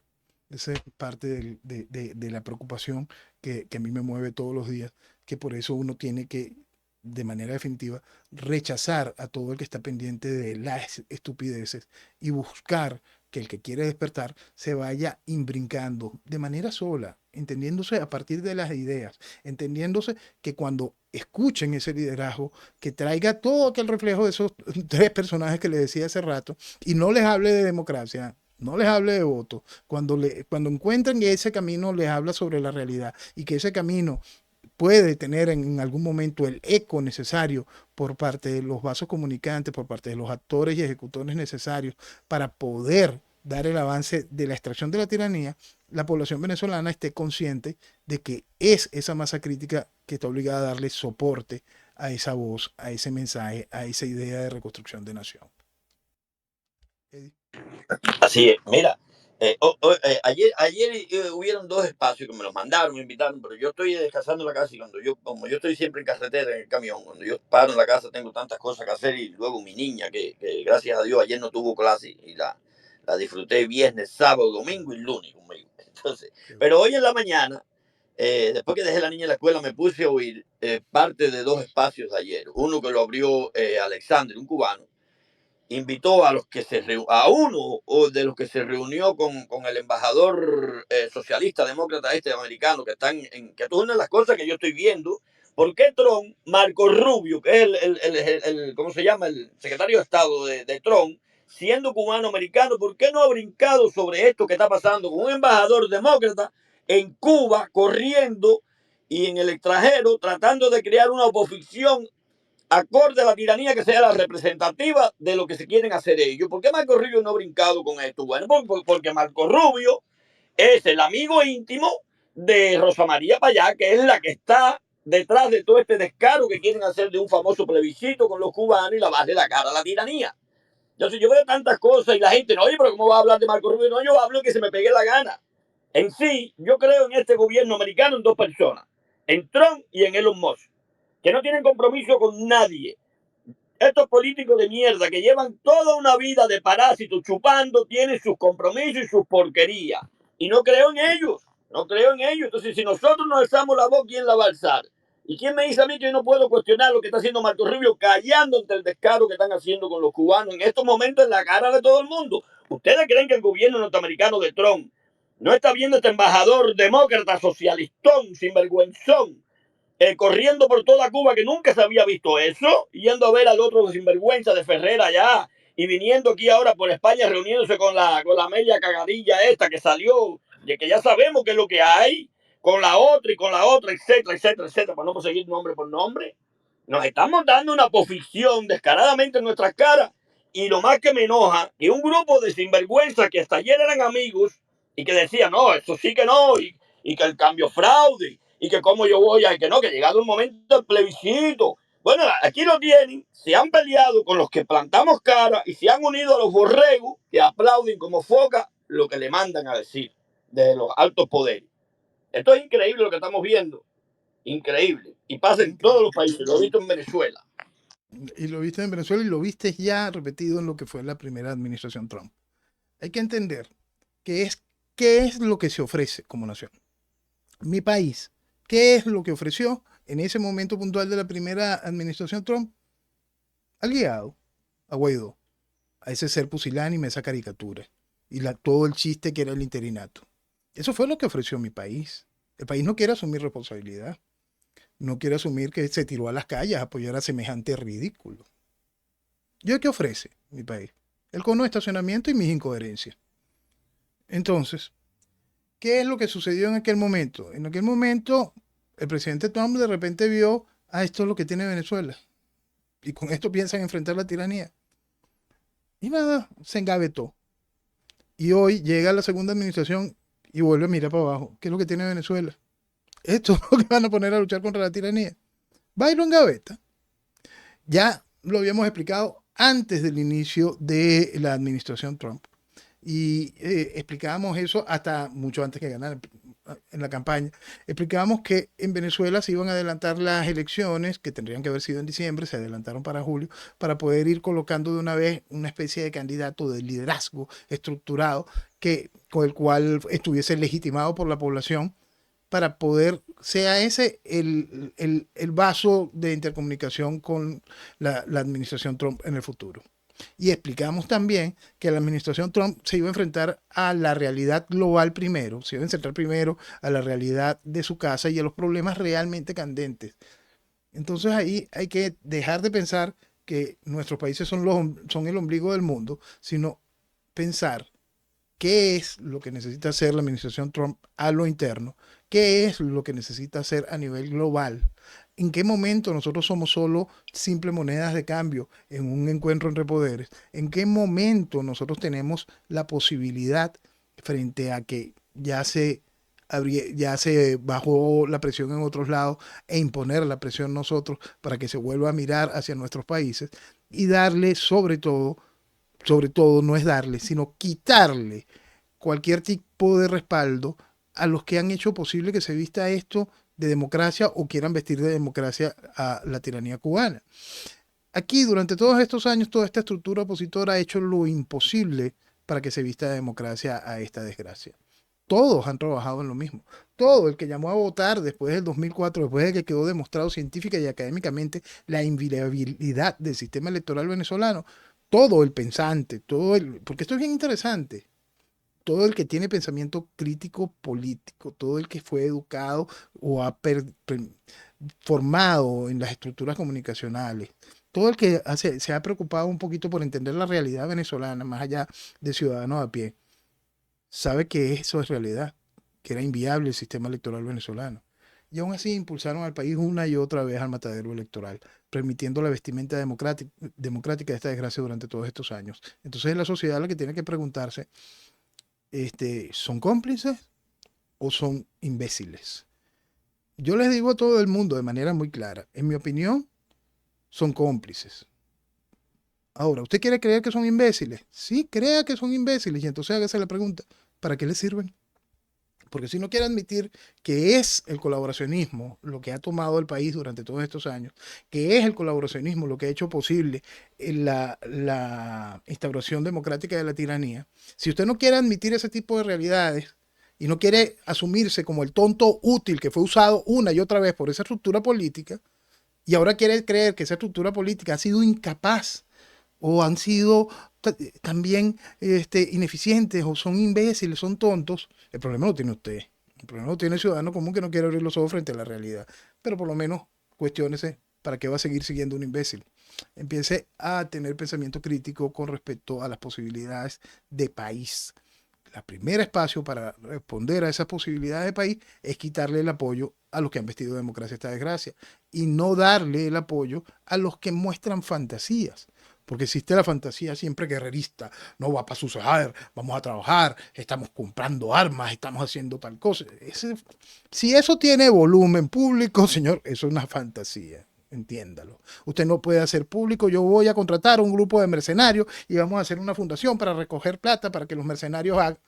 Esa es parte de la preocupación que a mí me mueve todos los días, que por eso uno tiene que, de manera definitiva, rechazar a todo el que está pendiente de las estupideces y buscar que el que quiere despertar se vaya imbrincando de manera sola, entendiéndose a partir de las ideas, entendiéndose que cuando escuchen ese liderazgo, que traiga todo aquel reflejo de esos tres personajes que les decía hace rato, y no les hable de democracia, no les hable de voto, cuando encuentren que ese camino les habla sobre la realidad y que ese camino puede tener en algún momento el eco necesario por parte de los vasos comunicantes, por parte de los actores y ejecutores necesarios para poder dar el avance de la extracción de la tiranía, la población venezolana esté consciente de que es esa masa crítica que está obligada a darle soporte a esa voz, a ese mensaje, a esa idea de reconstrucción de nación. Eddie. Así es, mira, ayer hubieron dos espacios que me los mandaron, me invitaron, pero yo estoy descansando en la casa y como yo estoy siempre en carretera, en el camión, cuando yo paro en la casa tengo tantas cosas que hacer y luego mi niña, que gracias a Dios ayer no tuvo clase y la disfruté viernes, sábado, domingo y lunes conmigo. Entonces, pero hoy en la mañana, después que dejé la niña en la escuela, me puse a oír parte de dos espacios de ayer. Uno que lo abrió Alexander, un cubano, invitó a a uno de los que se reunió con el embajador socialista demócrata americano, que que esto es una de las cosas que yo estoy viendo. ¿Por qué Trump, Marco Rubio, que es ¿cómo se llama? El secretario de Estado de Trump, siendo cubano americano, ¿por qué no ha brincado sobre esto que está pasando con un embajador demócrata en Cuba corriendo y en el extranjero tratando de crear una oposición acorde a la tiranía que sea la representativa de lo que se quieren hacer ellos? ¿Por qué Marco Rubio no ha brincado con esto? Bueno, porque Marco Rubio es el amigo íntimo de Rosa María Payá, que es la que está detrás de todo este descaro que quieren hacer de un famoso plebiscito con los cubanos y lavarle la cara a la tiranía. Entonces yo veo tantas cosas y la gente, no, oye, pero ¿cómo va a hablar de Marco Rubio? No, yo hablo que se me pegue la gana. En sí, yo creo en este gobierno americano en dos personas, en Trump y en Elon Musk, que no tienen compromiso con nadie. Estos políticos de mierda que llevan toda una vida de parásitos chupando tienen sus compromisos y sus porquerías. Y no creo en ellos. No creo en ellos. Entonces, si nosotros no alzamos la voz, ¿quién la va a alzar? ¿Y quién me dice a mí que yo no puedo cuestionar lo que está haciendo Marco Rubio, callando ante el descaro que están haciendo con los cubanos en estos momentos en la cara de todo el mundo? ¿Ustedes creen que el gobierno norteamericano de Trump no está viendo este embajador demócrata, socialistón, sinvergüenzón, corriendo por toda Cuba, que nunca se había visto eso, yendo a ver al otro sinvergüenza de Ferrera allá y viniendo aquí ahora por España reuniéndose con la media cagadilla esta que salió, de que ya sabemos qué es lo que hay, con la otra, etcétera, etcétera, etcétera, para no seguir nombre por nombre? Nos estamos dando una posición descaradamente en nuestras caras, y lo más que me enoja, que un grupo de sinvergüenzas que hasta ayer eran amigos y que decían, no, eso sí que no, y que el cambio fraude, y que cómo yo voy a, que no, que llegado un momento del plebiscito. Bueno, aquí lo tienen, se han peleado con los que plantamos cara y se han unido a los borregos que aplauden como foca lo que le mandan a decir de los altos poderes. Esto es increíble lo que estamos viendo, increíble, y pasa en todos los países, lo he visto en Venezuela. Y lo viste en Venezuela y lo viste ya repetido en lo que fue la primera administración Trump. Hay que entender qué es lo que se ofrece como nación. Mi país, ¿qué es lo que ofreció en ese momento puntual de la primera administración Trump? Al guiado, a Guaidó, a ese ser pusilánime, esa caricatura, y todo el chiste que era el interinato. Eso fue lo que ofreció mi país. El país no quiere asumir responsabilidad. No quiere asumir que se tiró a las calles a apoyar a semejante ridículo. ¿Yo qué ofrece mi país? El cono de estacionamiento y mis incoherencias. Entonces, ¿qué es lo que sucedió en aquel momento? En aquel momento, el presidente Trump de repente vio, esto es lo que tiene Venezuela. Y con esto piensan enfrentar la tiranía. Y nada, se engavetó. Y hoy llega la segunda administración y vuelve a mirar para abajo. ¿Qué es lo que tiene Venezuela? Esto es lo que van a poner a luchar contra la tiranía. bailo en gaveta. Ya lo habíamos explicado antes del inicio de la administración Trump. Y explicábamos eso hasta mucho antes que ganar en la campaña. Explicábamos que en Venezuela se iban a adelantar las elecciones, que tendrían que haber sido en diciembre, se adelantaron para julio, para poder ir colocando de una vez una especie de candidato de liderazgo estructurado con el cual estuviese legitimado por la población, para poder, sea ese el vaso de intercomunicación con la administración Trump en el futuro. Y explicamos también que la administración Trump se iba a enfrentar a la realidad global primero, se iba a enfrentar primero a la realidad de su casa y a los problemas realmente candentes. Entonces ahí hay que dejar de pensar que nuestros países son el ombligo del mundo, sino pensar qué es lo que necesita hacer la administración Trump a lo interno, qué es lo que necesita hacer a nivel global. ¿En qué momento nosotros somos solo simples monedas de cambio en un encuentro entre poderes? ¿En qué momento nosotros tenemos la posibilidad, frente a que ya se bajó la presión en otros lados, e imponer la presión nosotros para que se vuelva a mirar hacia nuestros países y darle sobre todo no es darle, sino quitarle cualquier tipo de respaldo a los que han hecho posible que se vista esto de democracia o quieran vestir de democracia a la tiranía cubana? Aquí, durante todos estos años, toda esta estructura opositora ha hecho lo imposible para que se vista de democracia a esta desgracia. Todos han trabajado en lo mismo. Todo el que llamó a votar después del 2004, después de que quedó demostrado científica y académicamente la inviolabilidad del sistema electoral venezolano, todo el pensante, porque esto es bien interesante, todo el que tiene pensamiento crítico político, todo el que fue educado o ha formado en las estructuras comunicacionales, todo el que se ha preocupado un poquito por entender la realidad venezolana, más allá de ciudadanos a pie, sabe que eso es realidad, que era inviable el sistema electoral venezolano. Y aún así impulsaron al país una y otra vez al matadero electoral, permitiendo la vestimenta democrática de esta desgracia durante todos estos años. Entonces es la sociedad la que tiene que preguntarse, ¿son cómplices o son imbéciles? Yo les digo a todo el mundo de manera muy clara, en mi opinión, son cómplices. Ahora, ¿usted quiere creer que son imbéciles? Sí, crea que son imbéciles y entonces hágase la pregunta, ¿para qué les sirven? Porque si no quiere admitir que es el colaboracionismo lo que ha tomado el país durante todos estos años, que es el colaboracionismo lo que ha hecho posible la instauración democrática de la tiranía, si usted no quiere admitir ese tipo de realidades y no quiere asumirse como el tonto útil que fue usado una y otra vez por esa estructura política, y ahora quiere creer que esa estructura política ha sido incapaz o han sido también ineficientes o son imbéciles, son tontos, el problema lo tiene usted. El problema lo tiene el ciudadano común que no quiere abrir los ojos frente a la realidad. Pero por lo menos cuestiónese para qué va a seguir siguiendo un imbécil. Empiece a tener pensamiento crítico con respecto a las posibilidades de país. El primer espacio para responder a esas posibilidades de país es quitarle el apoyo a los que han vestido de democracia esta desgracia y no darle el apoyo a los que muestran fantasías. Porque existe la fantasía siempre guerrerista, no va a suceder, vamos a trabajar, estamos comprando armas, estamos haciendo tal cosa. Si eso tiene volumen público, señor, eso es una fantasía, entiéndalo. Usted no puede hacer público, yo voy a contratar a un grupo de mercenarios y vamos a hacer una fundación para recoger plata para que los mercenarios hagan.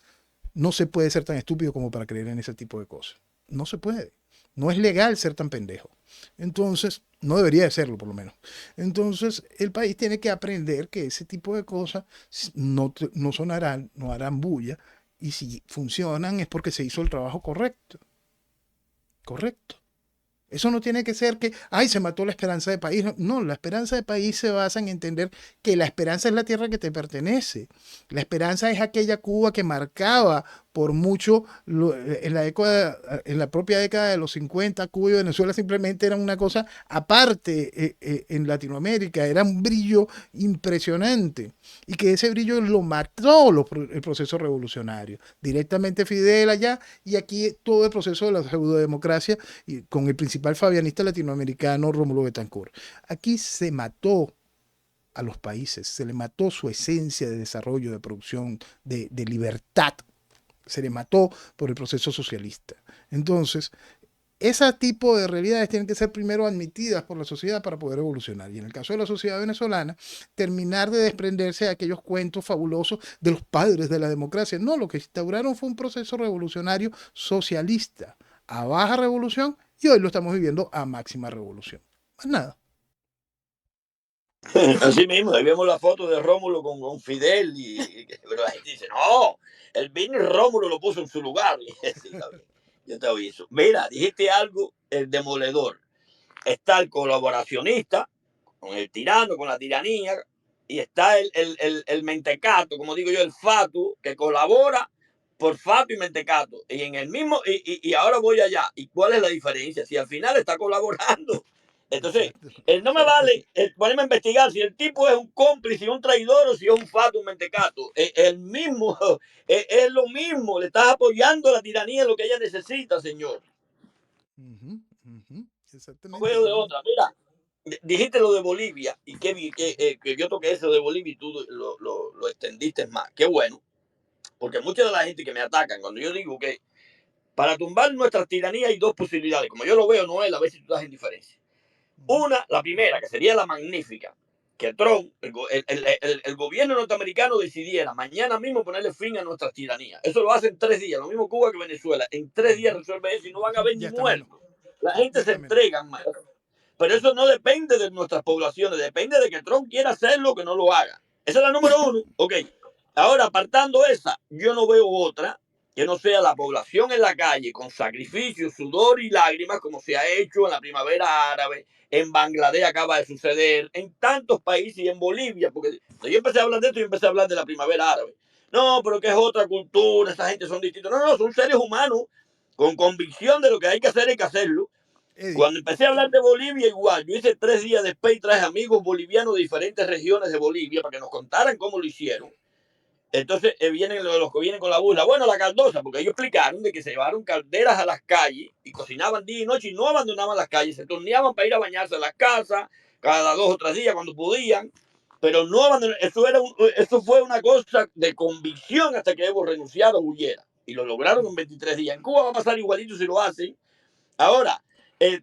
No se puede ser tan estúpido como para creer en ese tipo de cosas. No se puede. No es legal ser tan pendejo. Entonces, no debería de serlo por lo menos. Entonces, el país tiene que aprender que ese tipo de cosas no sonarán, no harán bulla, y si funcionan es porque se hizo el trabajo correcto. Correcto. Eso no tiene que ser que, ay, se mató la esperanza de país. No, la esperanza de país se basa en entender que la esperanza es la tierra que te pertenece. La esperanza es aquella Cuba que marcaba por mucho en la propia década de los 50, Cuba y Venezuela simplemente eran una cosa aparte en Latinoamérica, era un brillo impresionante y que ese brillo lo mató el proceso revolucionario. Directamente Fidel allá y aquí todo el proceso de la pseudodemocracia y con el principal fabianista latinoamericano Rómulo Betancourt. Aquí se mató a los países, se le mató su esencia de desarrollo, de producción, de libertad. Se le mató por el proceso socialista. Entonces, ese tipo de realidades tienen que ser primero admitidas por la sociedad para poder evolucionar. Y en el caso de la sociedad venezolana, terminar de desprenderse de aquellos cuentos fabulosos de los padres de la democracia. No, lo que instauraron fue un proceso revolucionario socialista a baja revolución y hoy lo estamos viviendo a máxima revolución. Más nada. Así mismo, ahí vemos la foto de Rómulo con Fidel, pero la gente dice, no, el Vini Rómulo lo puso en su lugar. Sí, está bien, yo te aviso. Mira, dijiste algo, el demoledor. Está el colaboracionista, con el tirano, con la tiranía, y está el mentecato, como digo yo, el fatu, que colabora por fato y mentecato. Y en el mismo, y ahora voy allá. ¿Y cuál es la diferencia? Si al final está colaborando. Entonces, Exacto. no me vale ponerme a investigar si el tipo es un cómplice, un traidor o si es un fato, un mentecato. El mismo, es lo mismo. Le estás apoyando la tiranía en lo que ella necesita, señor. No Exactamente. veo de otra. Mira, dijiste lo de Bolivia y que yo toqué eso de Bolivia y tú lo extendiste más. Qué bueno, porque mucha de la gente que me atacan, cuando yo digo que para tumbar nuestras tiranías hay dos posibilidades, como yo lo veo, Noel, a ver si tú estás en diferencia. Una, la primera, que sería la magnífica, que Trump, el gobierno norteamericano decidiera mañana mismo ponerle fin a nuestras tiranías. Eso lo hacen 3 días, lo mismo Cuba que Venezuela. En 3 días resuelve eso y no van a haber Ya ni está menos. muertos. La Ya gente se está menos. entrega más. Pero eso no depende de nuestras poblaciones, depende de que Trump quiera hacerlo o que no lo haga. Esa es la número uno. Ok. Ahora, apartando esa, yo no veo otra que no sea la población en la calle con sacrificio, sudor y lágrimas, como se ha hecho en la primavera árabe, en Bangladesh acaba de suceder, en tantos países y en Bolivia, porque yo empecé a hablar de esto y empecé a hablar de la primavera árabe. No, pero que es otra cultura, esa gente son distintos. No, no, son seres humanos con convicción de lo que hay que hacer, hay que hacerlo. Eddie, Cuando empecé a hablar de Bolivia, igual, yo hice 3 días después y traje amigos bolivianos de diferentes regiones de Bolivia para que nos contaran cómo lo hicieron. Entonces vienen los que vienen con la burla. Bueno, la caldosa, porque ellos explicaron de que se llevaron calderas a las calles y cocinaban día y noche y no abandonaban las calles, se turneaban para ir a bañarse a las casas cada 2 o 3 días cuando podían, pero no abandonaron. Eso fue una cosa de convicción hasta que Evo renunciara o huyera. Y lo lograron en 23 días. En Cuba va a pasar igualito si lo hacen. Ahora,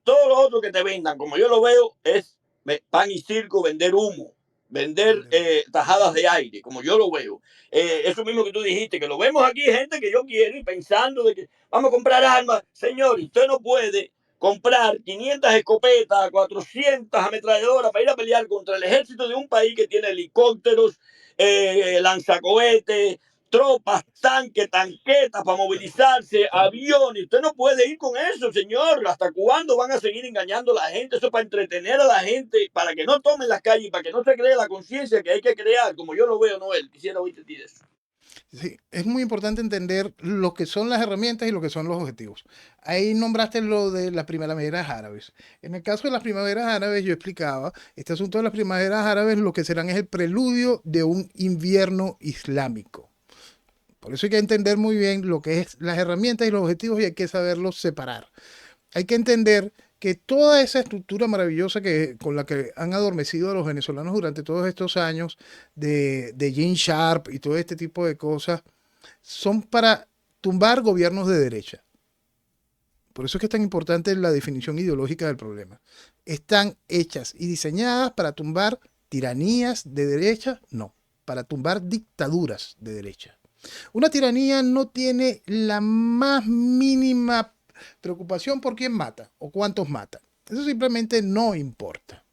todo lo otro que te vendan, como yo lo veo, es pan y circo, vender humo, vender tajadas de aire, como yo lo veo. Eso mismo que tú dijiste, que lo vemos aquí, gente que yo quiero y pensando de que vamos a comprar armas. Señor, usted no puede comprar 500 escopetas, 400 ametralladoras para ir a pelear contra el ejército de un país que tiene helicópteros, lanzacohetes, tropas, tanques, tanquetas para movilizarse, aviones. Usted no puede ir con eso, señor. ¿Hasta cuándo van a seguir engañando a la gente? Eso es para entretener a la gente, para que no tomen las calles, para que no se cree la conciencia que hay que crear, como yo lo veo, Noel. Quisiera oírte decir eso. sí, es muy importante entender lo que son las herramientas y lo que son los objetivos. Ahí nombraste lo de las primaveras árabes. En el caso de las primaveras árabes, yo explicaba, este asunto de las primaveras árabes lo que serán es el preludio de un invierno islámico. Por eso hay que entender muy bien lo que es las herramientas y los objetivos y hay que saberlos separar. Hay que entender que toda esa estructura maravillosa con la que han adormecido a los venezolanos durante todos estos años de Gene Sharp y todo este tipo de cosas son para tumbar gobiernos de derecha. Por eso es que es tan importante la definición ideológica del problema. ¿Están hechas y diseñadas para tumbar tiranías de derecha? No, para tumbar dictaduras de derecha. Una tiranía no tiene la más mínima preocupación por quién mata o cuántos matan. Eso simplemente no importa.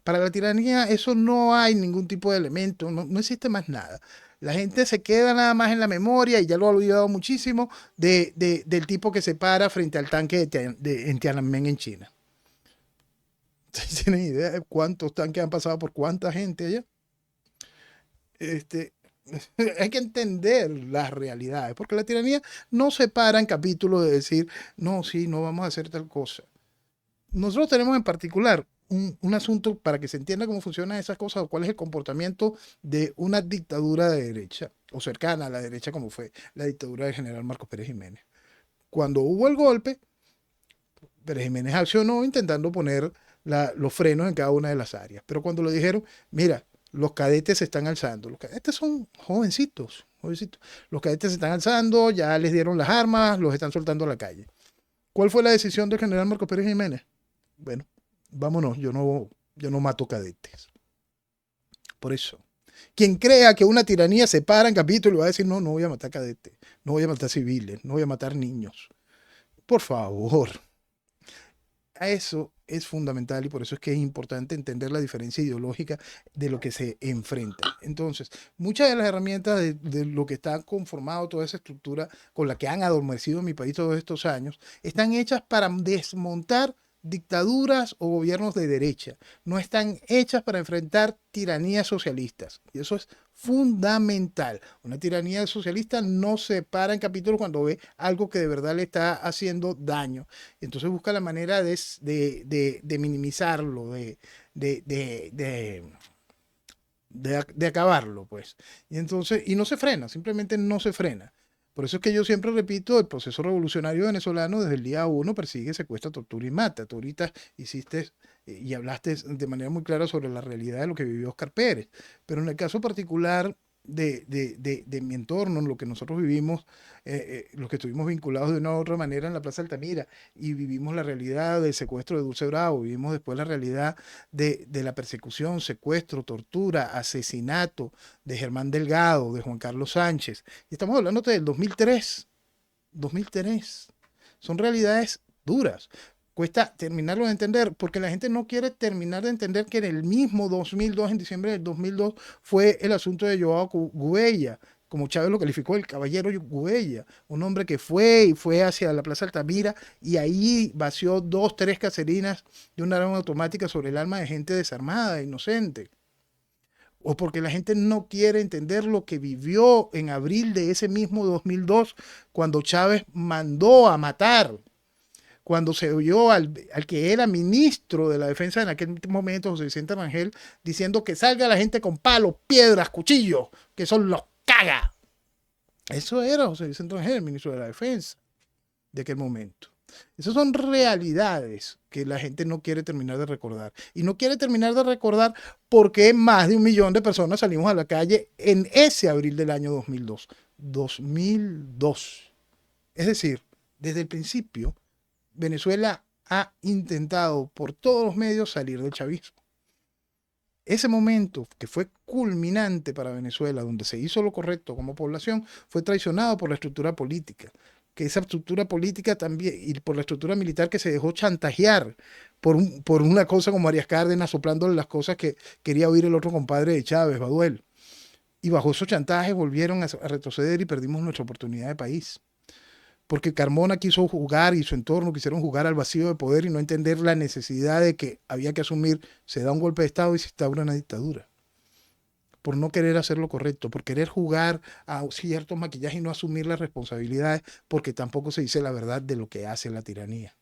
Para la tiranía eso no hay ningún tipo de elemento, no existe más nada. La gente se queda nada más en la memoria, y ya lo ha olvidado muchísimo, del tipo que se para frente al tanque en Tiananmen en China. ¿Tienen idea de cuántos tanques han pasado por cuánta gente allá? Hay que entender las realidades, porque la tiranía no se para en capítulos de decir, no, sí, no vamos a hacer tal cosa. Nosotros tenemos en particular un asunto para que se entienda cómo funcionan esas cosas o cuál es el comportamiento de una dictadura de derecha o cercana a la derecha, como fue la dictadura del general Marcos Pérez Jiménez. Cuando hubo el golpe, Pérez Jiménez accionó intentando poner los frenos en cada una de las áreas. Pero cuando le dijeron, mira, los cadetes se están alzando, los cadetes son jovencitos, jovencitos. Los cadetes se están alzando, ya les dieron las armas, los están soltando a la calle. ¿Cuál fue la decisión del general Marcos Pérez Jiménez? Bueno, vámonos, yo no mato cadetes. Por eso, quien crea que una tiranía se para en capítulo va a decir, no voy a matar cadetes, no voy a matar civiles, no voy a matar niños. Por favor. A eso es fundamental y por eso es que es importante entender la diferencia ideológica de lo que se enfrenta. Entonces, muchas de las herramientas de lo que está conformado toda esa estructura con la que han adormecido mi país todos estos años, están hechas para desmontar dictaduras o gobiernos de derecha. No están hechas para enfrentar tiranías socialistas. Y eso es fundamental. Una tiranía socialista no se para en capítulos cuando ve algo que de verdad le está haciendo daño. Entonces busca la manera de minimizarlo, de acabarlo, pues. Y entonces, y no se frena, simplemente no se frena. Por eso es que yo siempre repito, el proceso revolucionario venezolano desde el día 1 persigue, secuestra, tortura y mata. Tú ahorita hiciste y hablaste de manera muy clara sobre la realidad de lo que vivió Oscar Pérez. Pero en el caso particular de mi entorno, en lo que nosotros vivimos, los que estuvimos vinculados de una u otra manera en la Plaza Altamira y vivimos la realidad del secuestro de Dulce Bravo, vivimos después la realidad de la persecución, secuestro, tortura, asesinato de Germán Delgado, de Juan Carlos Sánchez. Y estamos hablando del 2003. Son realidades duras. Cuesta terminarlo de entender porque la gente no quiere terminar de entender que en el mismo 2002, en diciembre del 2002, fue el asunto de Joao Gubella, como Chávez lo calificó, el caballero Gubella, un hombre que fue hacia la Plaza Altamira y ahí vació 2, 3 caserinas de una arma automática sobre el alma de gente desarmada, inocente. O porque la gente no quiere entender lo que vivió en abril de ese mismo 2002, cuando Chávez mandó a matar, cuando se oyó al que era ministro de la defensa en aquel momento, José Vicente Rangel, diciendo que salga la gente con palos, piedras, cuchillos, que son los caga. Eso era José Vicente Rangel, el ministro de la defensa de aquel momento. Esas son realidades que la gente no quiere terminar de recordar. Y no quiere terminar de recordar porque más de 1 millón de personas salimos a la calle en ese abril del año 2002. 2002. Es decir, desde el principio, Venezuela ha intentado por todos los medios salir del chavismo. Ese momento que fue culminante para Venezuela, donde se hizo lo correcto como población, fue traicionado por la estructura política. Que esa estructura política también, y por la estructura militar que se dejó chantajear por una cosa como Arias Cárdenas, soplándole las cosas que quería oír el otro compadre de Chávez, Baduel. Y bajo esos chantajes volvieron a retroceder y perdimos nuestra oportunidad de país. Porque Carmona quiso jugar y su entorno quisieron jugar al vacío de poder y no entender la necesidad de que había que asumir, se da un golpe de Estado y se instaura una dictadura. Por no querer hacer lo correcto, por querer jugar a ciertos maquillajes y no asumir las responsabilidades, porque tampoco se dice la verdad de lo que hace la tiranía.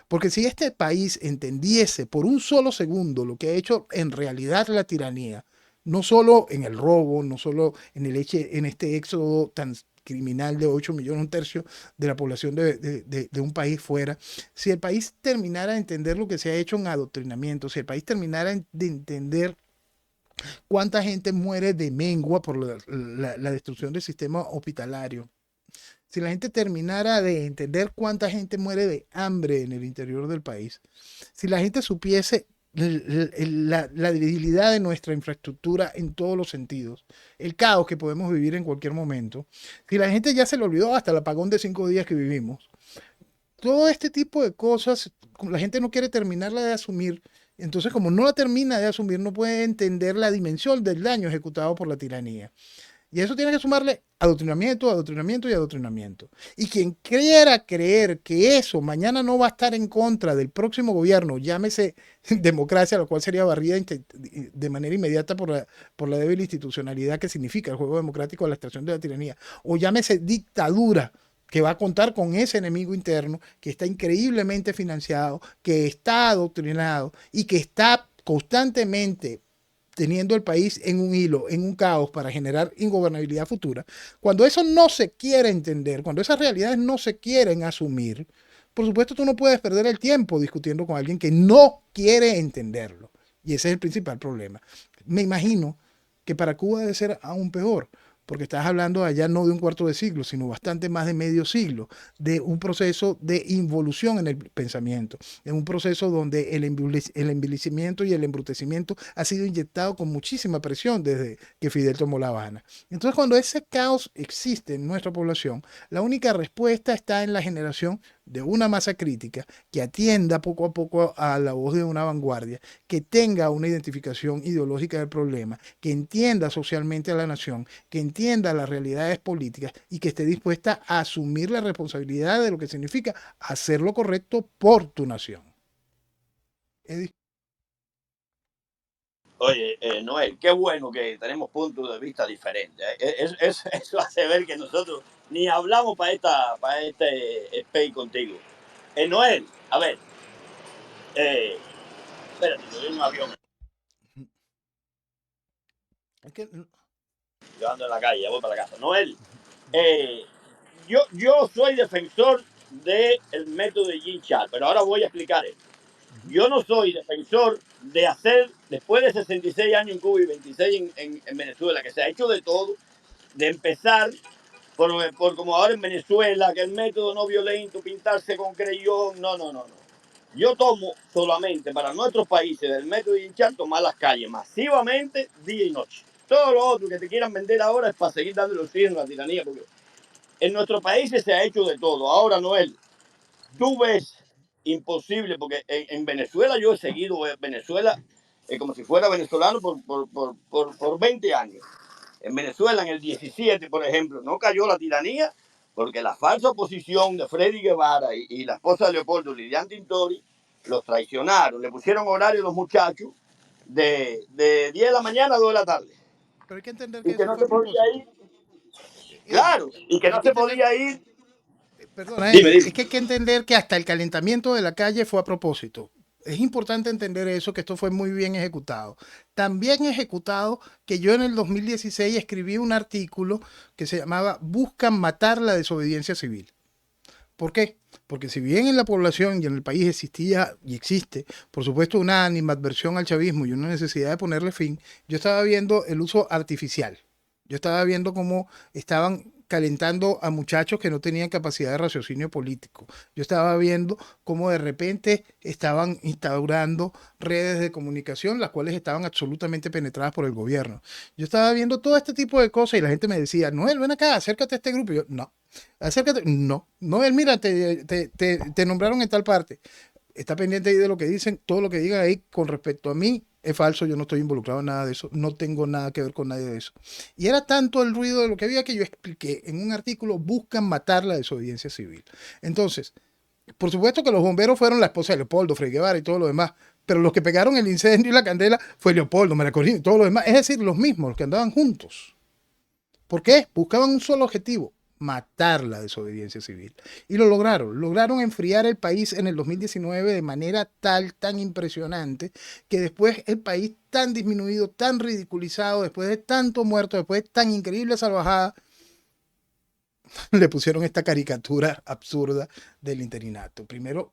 Porque si este país entendiese por un solo segundo lo que ha hecho en realidad la tiranía, no solo en el robo, no solo en este éxodo tan criminal de 8 millones, 1/3 de la población de un país fuera, si el país terminara de entender lo que se ha hecho en adoctrinamiento, si el país terminara de entender cuánta gente muere de mengua por la destrucción del sistema hospitalario, si la gente terminara de entender cuánta gente muere de hambre en el interior del país, si la gente supiese la debilidad de nuestra infraestructura en todos los sentidos, el caos que podemos vivir en cualquier momento, si la gente ya se le olvidó hasta el apagón de 5 días que vivimos, todo este tipo de cosas, la gente no quiere terminarla de asumir. Entonces, como no la termina de asumir, no puede entender la dimensión del daño ejecutado por la tiranía. Y eso tiene que sumarle adoctrinamiento, adoctrinamiento y adoctrinamiento. Y quien quiera creer que eso mañana no va a estar en contra del próximo gobierno, llámese democracia, lo cual sería barrida de manera inmediata por la débil institucionalidad que significa el juego democrático de la extracción de la tiranía, o llámese dictadura, que va a contar con ese enemigo interno que está increíblemente financiado, que está adoctrinado y que está constantemente teniendo el país en un hilo, en un caos para generar ingobernabilidad futura. Cuando eso no se quiere entender, cuando esas realidades no se quieren asumir, por supuesto tú no puedes perder el tiempo discutiendo con alguien que no quiere entenderlo. Y ese es el principal problema. Me imagino que para Cuba debe ser aún peor, porque estás hablando allá no de un cuarto de siglo, sino bastante más de medio siglo, de un proceso de involución en el pensamiento, en un proceso donde el envilecimiento y el embrutecimiento ha sido inyectado con muchísima presión desde que Fidel tomó La Habana. Entonces, cuando ese caos existe en nuestra población, la única respuesta está en la generación de una masa crítica que atienda poco a poco a la voz de una vanguardia, que tenga una identificación ideológica del problema, que entienda socialmente a la nación, que entienda las realidades políticas y que esté dispuesta a asumir la responsabilidad de lo que significa hacer lo correcto por tu nación. Eddie. Oye, Noel, qué bueno que tenemos puntos de vista diferentes. Eso hace ver que nosotros ni hablamos para este space contigo. Noel, a ver, espérate, yo en un avión, Es que, yo ando en la calle, ya voy para la casa. Noel, eh, yo soy defensor del método de Jean Charles, pero ahora voy a explicar esto. Yo no soy defensor de hacer, después de 66 años en Cuba y 26 en Venezuela, que se ha hecho de todo, de empezar por como ahora en Venezuela, que el método no violento, pintarse con creyón, no. Yo tomo solamente para nuestros países del método de hinchar, tomar las calles masivamente, día y noche. Todo lo otro que te quieran vender ahora es para seguir dándole oxígeno a la tiranía, porque en nuestros países se ha hecho de todo. Ahora, Noel, tú ves imposible, porque en Venezuela yo he seguido Venezuela como si fuera venezolano por 20 años. En Venezuela, en el 17, por ejemplo, no cayó la tiranía porque la falsa oposición de Freddy Guevara y la esposa de Leopoldo, Lilian Tintori, los traicionaron. Le pusieron horario a los muchachos de 10 de la mañana a 2 de la tarde. pero hay que entender que Y que eso no fue a se podía propósito. ir. Eddie, Claro, y que hay no que se entender, podía ir. perdona, Dime, Eddie, dime. es que hay que entender que hasta el calentamiento de la calle fue a propósito. Es importante entender eso, que esto fue muy bien ejecutado. También ejecutado que yo en el 2016 escribí un artículo que se llamaba Buscan matar la desobediencia civil. ¿Por qué? Porque si bien en la población y en el país existía y existe, por supuesto, una animadversión al chavismo y una necesidad de ponerle fin, yo estaba viendo el uso artificial. Yo estaba viendo cómo estaban calentando a muchachos que no tenían capacidad de raciocinio político. Yo estaba viendo cómo de repente estaban instaurando redes de comunicación, las cuales estaban absolutamente penetradas por el gobierno. Yo estaba viendo todo este tipo de cosas y la gente me decía, Noel, ven acá, acércate a este grupo. Y yo, no, acércate. No, no, él, mira, te nombraron en tal parte. Está pendiente ahí de lo que dicen. Todo lo que digan ahí con respecto a mí es falso. Yo no estoy involucrado en nada de eso. No tengo nada que ver con nadie de eso. Y era tanto el ruido de lo que había que yo expliqué en un artículo: buscan matar la desobediencia civil. Entonces, por supuesto que los bomberos fueron la esposa de Leopoldo, Frei Guevara y todo lo demás. Pero los que pegaron el incendio y la candela fue Leopoldo, Maracorín y todo lo demás. Es decir, los mismos, los que andaban juntos. ¿Por qué? Buscaban un solo objetivo: matar la desobediencia civil. Y lo lograron. Lograron enfriar el país en el 2019 de manera tal, tan impresionante, que después el país tan disminuido, tan ridiculizado, después de tanto muerto, después de tan increíble salvajada, le pusieron esta caricatura absurda del interinato. Primero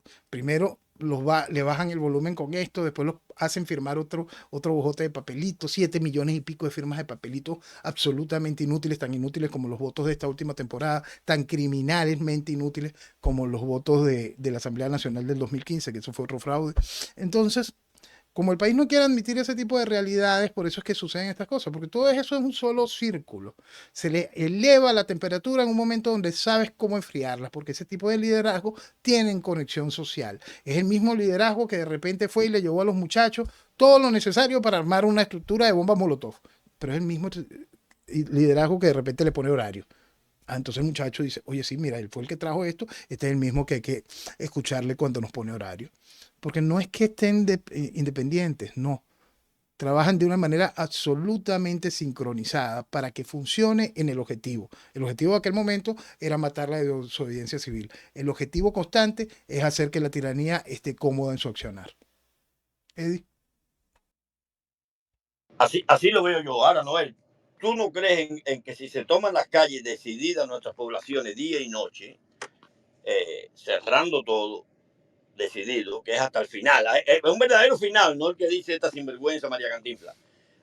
le bajan el volumen con esto, después los hacen firmar otro bojote de papelitos, 7 millones y pico de firmas de papelitos absolutamente inútiles, tan inútiles como los votos de esta última temporada, tan criminalmente inútiles como los votos de la Asamblea Nacional del 2015, que eso fue otro fraude. Entonces, como el país no quiere admitir ese tipo de realidades, por eso es que suceden estas cosas, porque todo eso es un solo círculo. Se le eleva la temperatura en un momento donde sabes cómo enfriarlas, porque ese tipo de liderazgo tienen conexión social. Es el mismo liderazgo que de repente fue y le llevó a los muchachos todo lo necesario para armar una estructura de bomba Molotov, pero es el mismo liderazgo que de repente le pone horario. Entonces el muchacho dice, oye, sí, mira, él fue el que trajo esto, este es el mismo que hay que escucharle cuando nos pone horario. Porque no es que estén independientes, no. Trabajan de una manera absolutamente sincronizada para que funcione en el objetivo. El objetivo de aquel momento era matar la desobediencia civil. El objetivo constante es hacer que la tiranía esté cómoda en su accionar. Eddie. Así lo veo yo. Ahora, Noel, ¿tú no crees en que si se toman las calles decididas nuestras poblaciones día y noche, cerrando todo, decidido, que es hasta el final? Es un verdadero final, no el que dice esta sinvergüenza María Cantinflas.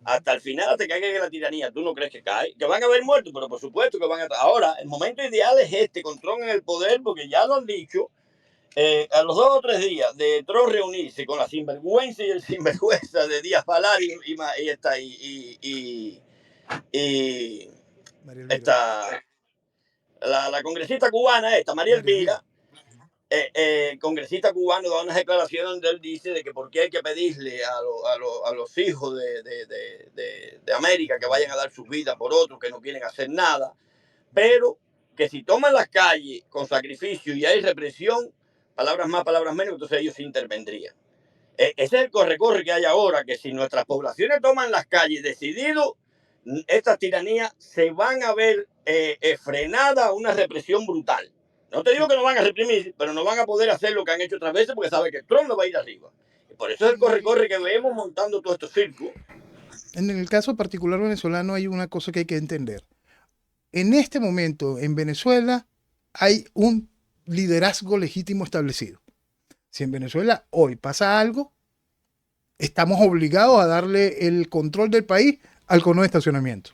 hasta el final, hasta que caiga la tiranía. ¿Tú no crees que cae? Que van a haber muertos, pero por supuesto que van a... Ahora, el momento ideal es este, con Trump en el poder, porque ya lo han dicho, a los 2 o 3 días de Trump reunirse con la sinvergüenza y el sinvergüenza de Díaz Balart y María Elvira. esta, la congresista cubana, María María Elvira. Elvira, congresista cubano da unas declaraciones donde él dice de que por qué hay que pedirle a los hijos de América que vayan a dar sus vidas por otros que no quieren hacer nada, pero que si toman las calles con sacrificio y hay represión, palabras más, palabras menos, entonces ellos intervendrían. Ese es el corre-corre que hay ahora, que si nuestras poblaciones toman las calles decidido, estas tiranías se van a ver frenada una represión brutal. No te digo que no van a reprimir, pero no van a poder hacer lo que han hecho otras veces porque saben que Trump no va a ir arriba. Y por eso es el corre-corre que vemos montando todos estos circos. En el caso particular venezolano hay una cosa que hay que entender. En este momento en Venezuela hay un liderazgo legítimo establecido. Si en Venezuela hoy pasa algo, estamos obligados a darle el control del país al cono de estacionamiento.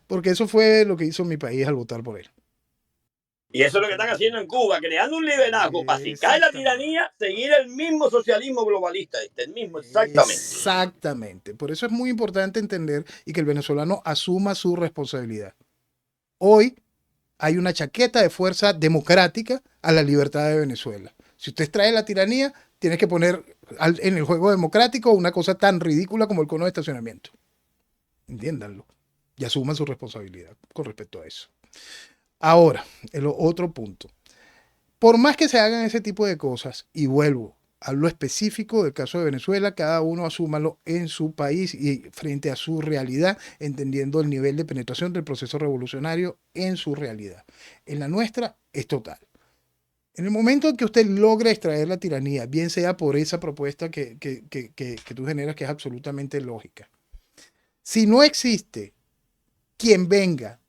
Porque eso fue lo que hizo mi país al votar por él. Y eso es lo que están haciendo en Cuba, creando un liderazgo para si cae la tiranía, seguir el mismo socialismo globalista, el mismo, exactamente. Exactamente. Por eso es muy importante entender y que el venezolano asuma su responsabilidad. Hoy hay una chaqueta de fuerza democrática a la libertad de Venezuela. Si usted trae la tiranía, tienes que poner en el juego democrático una cosa tan ridícula como el cono de estacionamiento. Entiéndanlo. Y asuman su responsabilidad con respecto a eso. Ahora, el otro punto. Por más que se hagan ese tipo de cosas, y vuelvo a lo específico del caso de Venezuela, cada uno asúmalo en su país y frente a su realidad, entendiendo el nivel de penetración del proceso revolucionario en su realidad. En la nuestra es total. En el momento en que usted logra extraer la tiranía, bien sea por esa propuesta que tú generas, que es absolutamente lógica, si no existe quien venga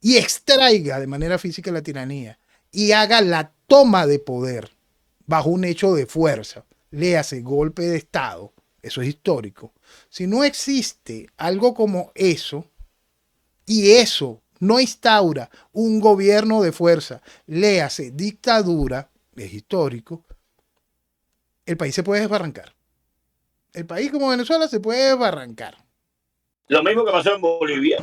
y extraiga de manera física la tiranía y haga la toma de poder bajo un hecho de fuerza, léase golpe de Estado, eso es histórico. Si no existe algo como eso, y eso no instaura un gobierno de fuerza, léase dictadura, es histórico, el país se puede desbarrancar. El país como Venezuela se puede desbarrancar. Lo mismo que pasó en Bolivia.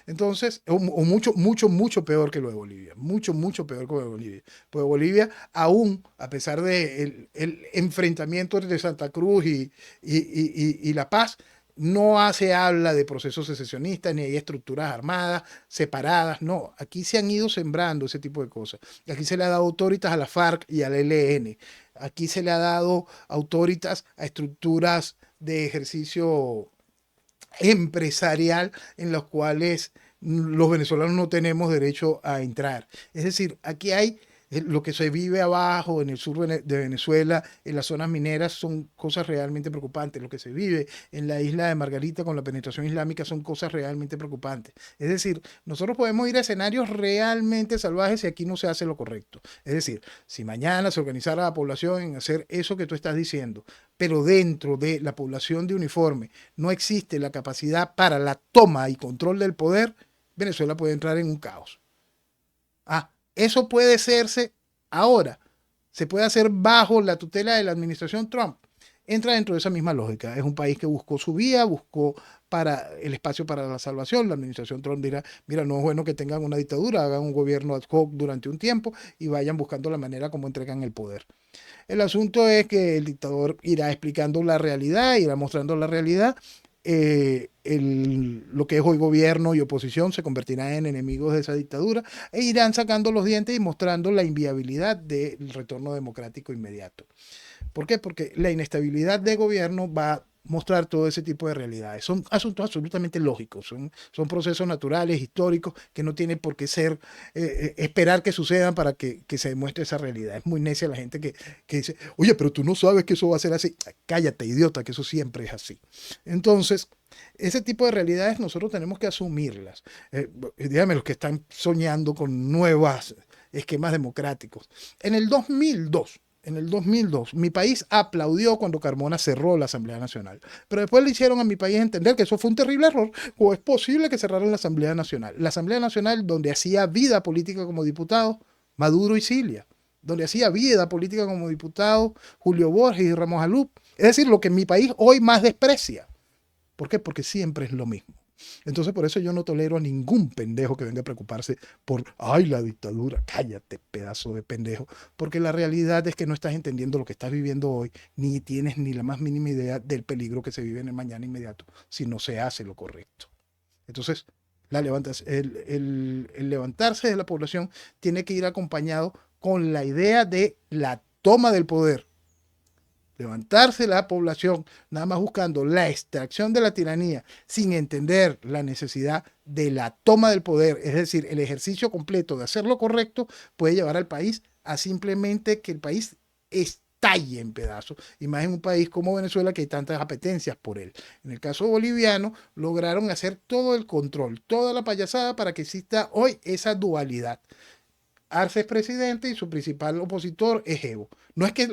Entonces, o mucho peor que lo de Bolivia. Mucho peor que lo de Bolivia. Pues Bolivia, aún, a pesar del enfrentamiento entre Santa Cruz y La Paz, no se habla de procesos secesionistas, ni hay estructuras armadas separadas. No, aquí se han ido sembrando ese tipo de cosas. Aquí se le ha dado autoritas a la FARC y al ELN. Aquí se le ha dado autoritas a estructuras de ejercicio empresarial en los cuales los venezolanos no tenemos derecho a entrar. Es decir, aquí hay lo que se vive abajo en el sur de Venezuela, en las zonas mineras, son cosas realmente preocupantes. Lo que se vive en la isla de Margarita con la penetración islámica son cosas realmente preocupantes. Es decir, nosotros podemos ir a escenarios realmente salvajes si aquí no se hace lo correcto. Es decir, si mañana se organizara la población en hacer eso que tú estás diciendo, pero dentro de la población de uniforme no existe la capacidad para la toma y control del poder, Venezuela puede entrar en un caos. Eso puede hacerse ahora. Se puede hacer bajo la tutela de la administración Trump. Entra dentro de esa misma lógica. Es un país que buscó su vía, buscó para el espacio para la salvación. La administración Trump dirá, mira, no es bueno que tengan una dictadura, hagan un gobierno ad hoc durante un tiempo y vayan buscando la manera como entregan el poder. El asunto es que el dictador irá explicando la realidad, irá mostrando la realidad. Lo que es hoy gobierno y oposición se convertirán en enemigos de esa dictadura e irán sacando los dientes y mostrando la inviabilidad del retorno democrático inmediato. ¿Por qué? Porque la inestabilidad de gobierno va a mostrar todo ese tipo de realidades. Son asuntos absolutamente lógicos, son procesos naturales, históricos, que no tiene por qué ser, esperar que sucedan para que se demuestre esa realidad. Es muy necia la gente que dice, oye, pero tú no sabes que eso va a ser así. Cállate, idiota, que eso siempre es así. Entonces, ese tipo de realidades nosotros tenemos que asumirlas. Dígame los que están soñando con nuevos esquemas democráticos. En el 2002, en el 2002, mi país aplaudió cuando Carmona cerró la Asamblea Nacional. Pero después le hicieron a mi país entender que eso fue un terrible error. ¿O es posible que cerraran la Asamblea Nacional? La Asamblea Nacional donde hacía vida política como diputado Maduro y Cilia. Donde hacía vida política como diputado Julio Borges y Ramos Alup. Es decir, lo que mi país hoy más desprecia. ¿Por qué? Porque siempre es lo mismo. Entonces, por eso yo no tolero a ningún pendejo que venga a preocuparse por, ay, la dictadura. Cállate, pedazo de pendejo. Porque la realidad es que no estás entendiendo lo que estás viviendo hoy, ni tienes ni la más mínima idea del peligro que se vive en el mañana inmediato si no se hace lo correcto. Entonces, el levantarse de la población tiene que ir acompañado con la idea de la toma del poder. Levantarse la población nada más buscando la extracción de la tiranía sin entender la necesidad de la toma del poder, es decir, el ejercicio completo de hacer lo correcto, puede llevar al país a simplemente que el país estalle en pedazos, y más en un país como Venezuela que hay tantas apetencias por él. En el caso boliviano lograron hacer todo el control, toda la payasada para que exista hoy esa dualidad. Arce es presidente y su principal opositor es Evo. No es que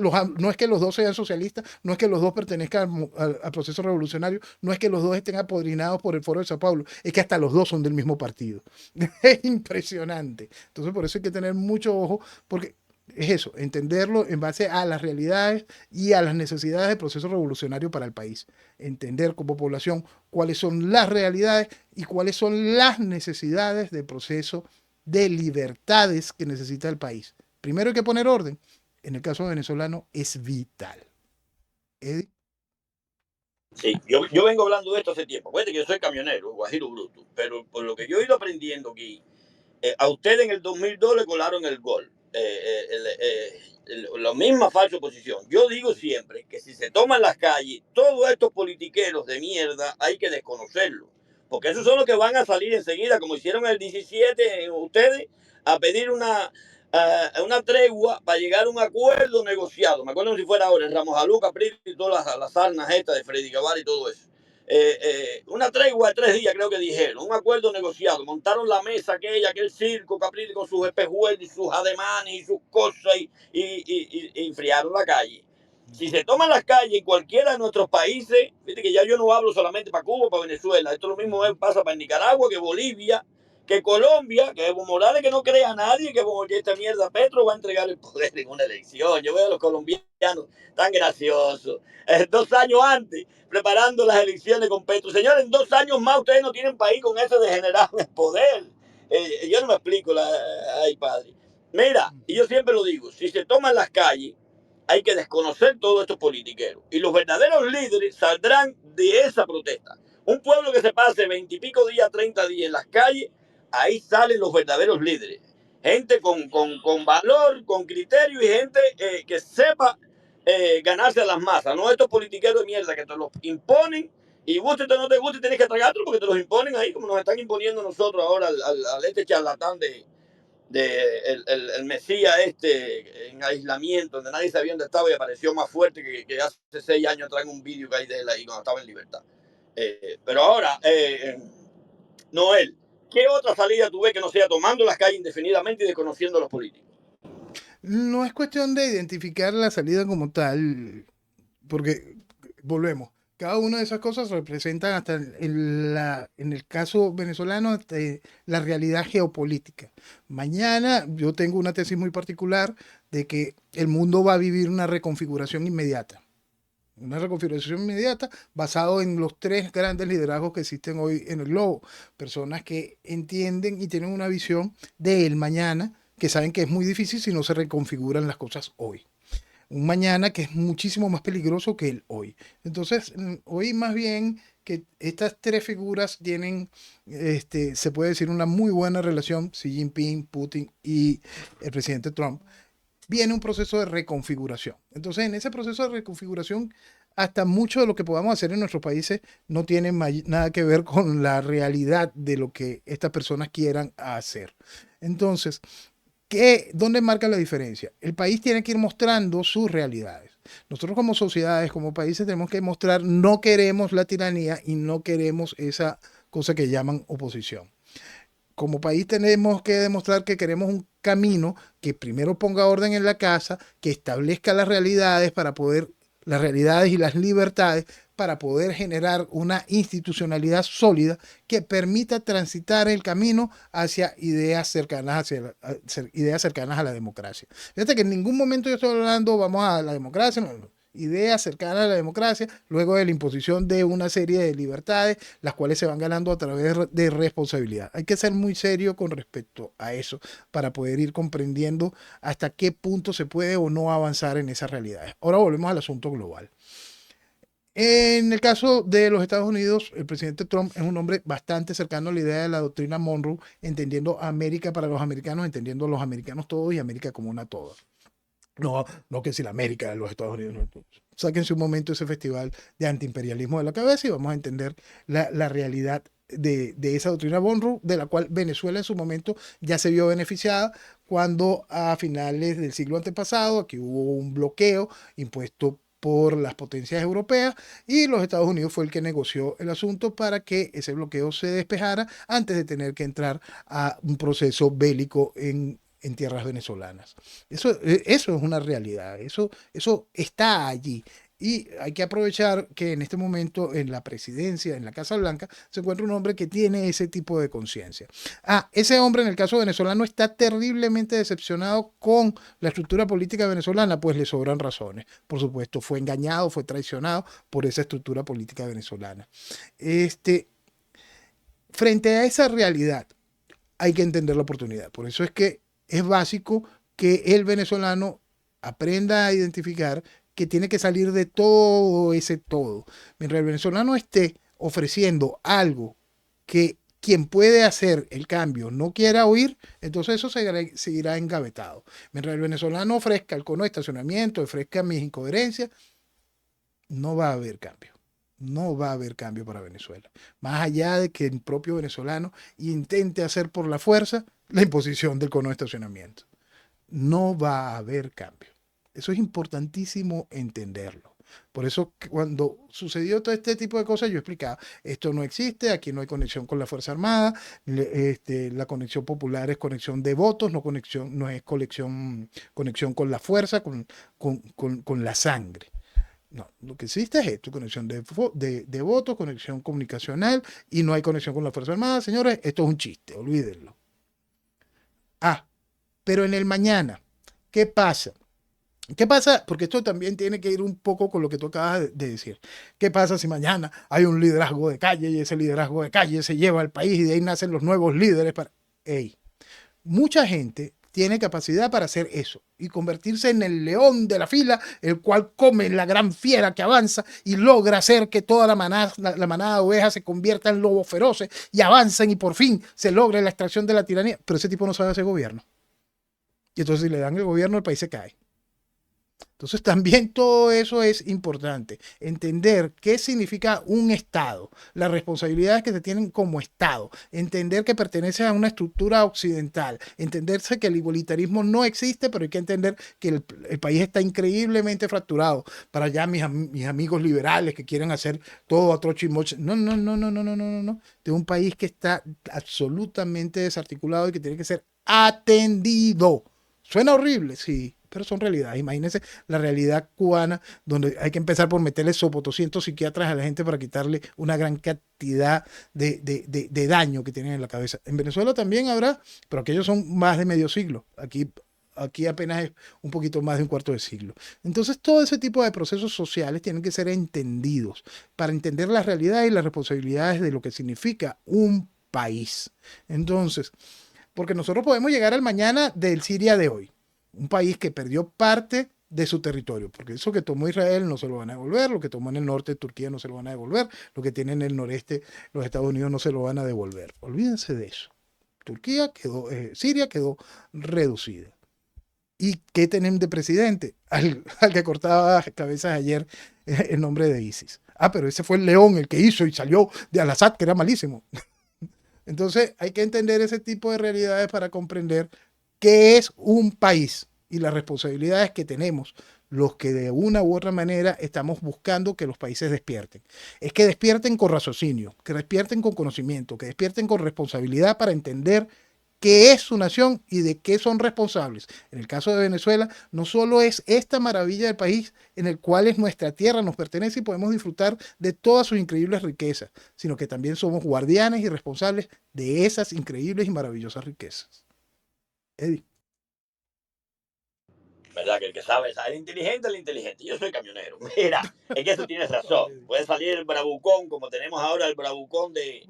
los dos sean socialistas, no es que los dos pertenezcan al proceso revolucionario, no es que los dos estén apodrinados por el Foro de Sao Paulo, es que hasta los dos son del mismo partido. Es impresionante. Entonces por eso hay que tener mucho ojo, porque es eso, entenderlo en base a las realidades y a las necesidades del proceso revolucionario para el país. Entender como población cuáles son las realidades y cuáles son las necesidades del proceso de libertades que necesita el país. Primero hay que poner orden. En el caso venezolano es vital. ¿Eddie? Sí, yo vengo hablando de esto hace tiempo. Acuérdate que yo soy camionero, guajiro bruto, pero por lo que yo he ido aprendiendo aquí, a usted en el 2002 le colaron el gol. La misma falsa oposición. Yo digo siempre que si se toman las calles, todos estos politiqueros de mierda hay que desconocerlos. Porque esos son los que van a salir enseguida, como hicieron el 17 ustedes, a pedir una tregua para llegar a un acuerdo negociado. Me acuerdo si fuera ahora, en Ramos Alú, Capriles y todas las sarnas estas de Freddy Guevara y todo eso. Una tregua de 3 días, creo que dijeron, un acuerdo negociado. Montaron la mesa aquel circo, Capriles con sus espejuelos y sus ademanes y sus cosas y enfriaron la calle. Si se toman las calles en cualquiera de nuestros países, fíjate que ya yo no hablo solamente para Cuba, para Venezuela, esto lo mismo pasa para Nicaragua, que Bolivia, que Colombia, que Evo Morales, que no crea a nadie, que esta mierda Petro va a entregar el poder en una elección. Yo veo a los colombianos tan graciosos. 2 años antes, preparando las elecciones con Petro. Señores, en 2 años más ustedes no tienen país con ese degenerado en el poder. Yo no me explico, ay padre. Mira, y yo siempre lo digo, si se toman las calles, hay que desconocer todos estos politiqueros. Y los verdaderos líderes saldrán de esa protesta. Un pueblo que se pase 20 y pico días, 30 días en las calles, ahí salen los verdaderos líderes. Gente con valor, con criterio y gente que sepa ganarse a las masas. No estos politiqueros de mierda que te los imponen y guste o no te guste, tienes que tragártelo porque te los imponen ahí, como nos están imponiendo nosotros ahora al este charlatán de el Mesías en aislamiento, donde nadie sabía dónde estaba y apareció más fuerte que hace 6 años atrás en un vídeo que hay de él ahí cuando estaba en libertad. Pero ahora, Noel, ¿qué otra salida tú ves que no sea tomando las calles indefinidamente y desconociendo a los políticos? No es cuestión de identificar la salida como tal, porque volvemos. Cada una de esas cosas representan hasta en el caso venezolano la realidad geopolítica. Mañana yo tengo una tesis muy particular de que el mundo va a vivir una reconfiguración inmediata. Una reconfiguración inmediata basado en los 3 grandes liderazgos que existen hoy en el globo. Personas que entienden y tienen una visión del mañana, que saben que es muy difícil si no se reconfiguran las cosas hoy. Un mañana que es muchísimo más peligroso que el hoy. Entonces, hoy más bien que estas 3 figuras tienen, se puede decir, una muy buena relación, Xi Jinping, Putin y el presidente Trump, viene un proceso de reconfiguración. Entonces, en ese proceso de reconfiguración, hasta mucho de lo que podamos hacer en nuestros países no tiene nada que ver con la realidad de lo que estas personas quieran hacer. Entonces, ¿dónde marca la diferencia? El país tiene que ir mostrando sus realidades. Nosotros como sociedades, como países, tenemos que mostrar, no queremos la tiranía y no queremos esa cosa que llaman oposición. como país tenemos que demostrar que queremos un camino que primero ponga orden en la casa, que establezca las realidades para poder, las realidades y las libertades para poder generar una institucionalidad sólida que permita transitar el camino hacia ideas cercanas, ideas cercanas a la democracia. Fíjate que en ningún momento yo estoy hablando vamos a la democracia, no, no. Ideas cercanas a la democracia, luego de la imposición de una serie de libertades, las cuales se van ganando a través de responsabilidad. Hay que ser muy serio con respecto a eso para poder ir comprendiendo hasta qué punto se puede o no avanzar en esas realidades. Ahora volvemos al asunto global. En el caso de los Estados Unidos, el presidente Trump es un hombre bastante cercano a la idea de la doctrina Monroe, entendiendo América para los americanos, entendiendo a los americanos todos y América como una toda. No que si la América de los Estados Unidos. No. Sáquense un momento ese festival de antiimperialismo de la cabeza y vamos a entender la realidad de esa doctrina Monroe, de la cual Venezuela en su momento ya se vio beneficiada cuando a finales del siglo antepasado aquí hubo un bloqueo impuesto por las potencias europeas y los Estados Unidos fue el que negoció el asunto para que ese bloqueo se despejara antes de tener que entrar a un proceso bélico en tierras venezolanas. Eso es una realidad, eso está allí. Y hay que aprovechar que en este momento en la presidencia, en la Casa Blanca, se encuentra un hombre que tiene ese tipo de conciencia. Ese hombre en el caso venezolano está terriblemente decepcionado con la estructura política venezolana, pues le sobran razones. Por supuesto, fue engañado, fue traicionado por esa estructura política venezolana. Frente a esa realidad, hay que entender la oportunidad. Por eso es que es básico que el venezolano aprenda a identificar que tiene que salir de todo ese todo. Mientras el venezolano esté ofreciendo algo que quien puede hacer el cambio no quiera oír, entonces eso seguirá engavetado. Mientras el venezolano ofrezca el cono de estacionamiento, ofrezca mis incoherencias, no va a haber cambio. No va a haber cambio para Venezuela. Más allá de que el propio venezolano intente hacer por la fuerza la imposición del cono de estacionamiento. No va a haber cambio. Eso es importantísimo entenderlo. Por eso cuando sucedió todo este tipo de cosas yo explicaba, esto no existe, aquí no hay conexión con la Fuerza Armada, la conexión popular es conexión de votos, no es conexión con la fuerza, con la sangre. No, lo que existe es esto, conexión de votos, conexión comunicacional y no hay conexión con la Fuerza Armada. Señores, esto es un chiste, olvídenlo. Pero en el mañana, ¿qué pasa? ¿Qué pasa? Porque esto también tiene que ir un poco con lo que tú acabas de decir. ¿Qué pasa si mañana hay un liderazgo de calle y ese liderazgo de calle se lleva al país y de ahí nacen los nuevos líderes? Mucha gente tiene capacidad para hacer eso y convertirse en el león de la fila, el cual come la gran fiera que avanza y logra hacer que toda la manada de ovejas se convierta en lobos feroces y avancen y por fin se logre la extracción de la tiranía. Pero ese tipo no sabe hacer gobierno. Y entonces si le dan el gobierno, el país se cae. Entonces también todo eso es importante, entender qué significa un Estado, las responsabilidades que se tienen como Estado, entender que pertenece a una estructura occidental, entenderse que el igualitarismo no existe, pero hay que entender que el país está increíblemente fracturado. Para allá mis amigos liberales que quieren hacer todo a trocho y moche. No. De un país que está absolutamente desarticulado y que tiene que ser atendido. Suena horrible, sí, pero son realidades. Imagínense la realidad cubana, donde hay que empezar por meterle sopotoscientos psiquiatras a la gente para quitarle una gran cantidad de daño que tienen en la cabeza. En Venezuela también habrá, pero aquellos son más de medio siglo. Aquí apenas es un poquito más de un cuarto de siglo. Entonces, todo ese tipo de procesos sociales tienen que ser entendidos para entender la realidad y las responsabilidades de lo que significa un país. Entonces, porque nosotros podemos llegar al mañana del Siria de hoy, un país que perdió parte de su territorio, porque eso que tomó Israel no se lo van a devolver, lo que tomó en el norte de Turquía no se lo van a devolver, lo que tiene en el noreste los Estados Unidos no se lo van a devolver. Olvídense de eso. Siria quedó reducida. ¿Y qué tienen de presidente? Al que cortaba cabezas ayer en nombre de ISIS. Pero ese fue el león el que hizo y salió de Al-Assad, que era malísimo. Entonces hay que entender ese tipo de realidades para comprender qué es un país y las responsabilidades que tenemos los que de una u otra manera estamos buscando que los países despierten. Es que despierten con raciocinio, que despierten con conocimiento, que despierten con responsabilidad para entender qué es su nación y de qué son responsables. En el caso de Venezuela, no solo es esta maravilla del país en el cual es nuestra tierra, nos pertenece y podemos disfrutar de todas sus increíbles riquezas, sino que también somos guardianes y responsables de esas increíbles y maravillosas riquezas. Eddie. ¿Verdad? Que el que sabe, el inteligente es el inteligente. Yo soy camionero. Mira, es que eso tienes razón. Puede salir el bravucón, como tenemos ahora el bravucón de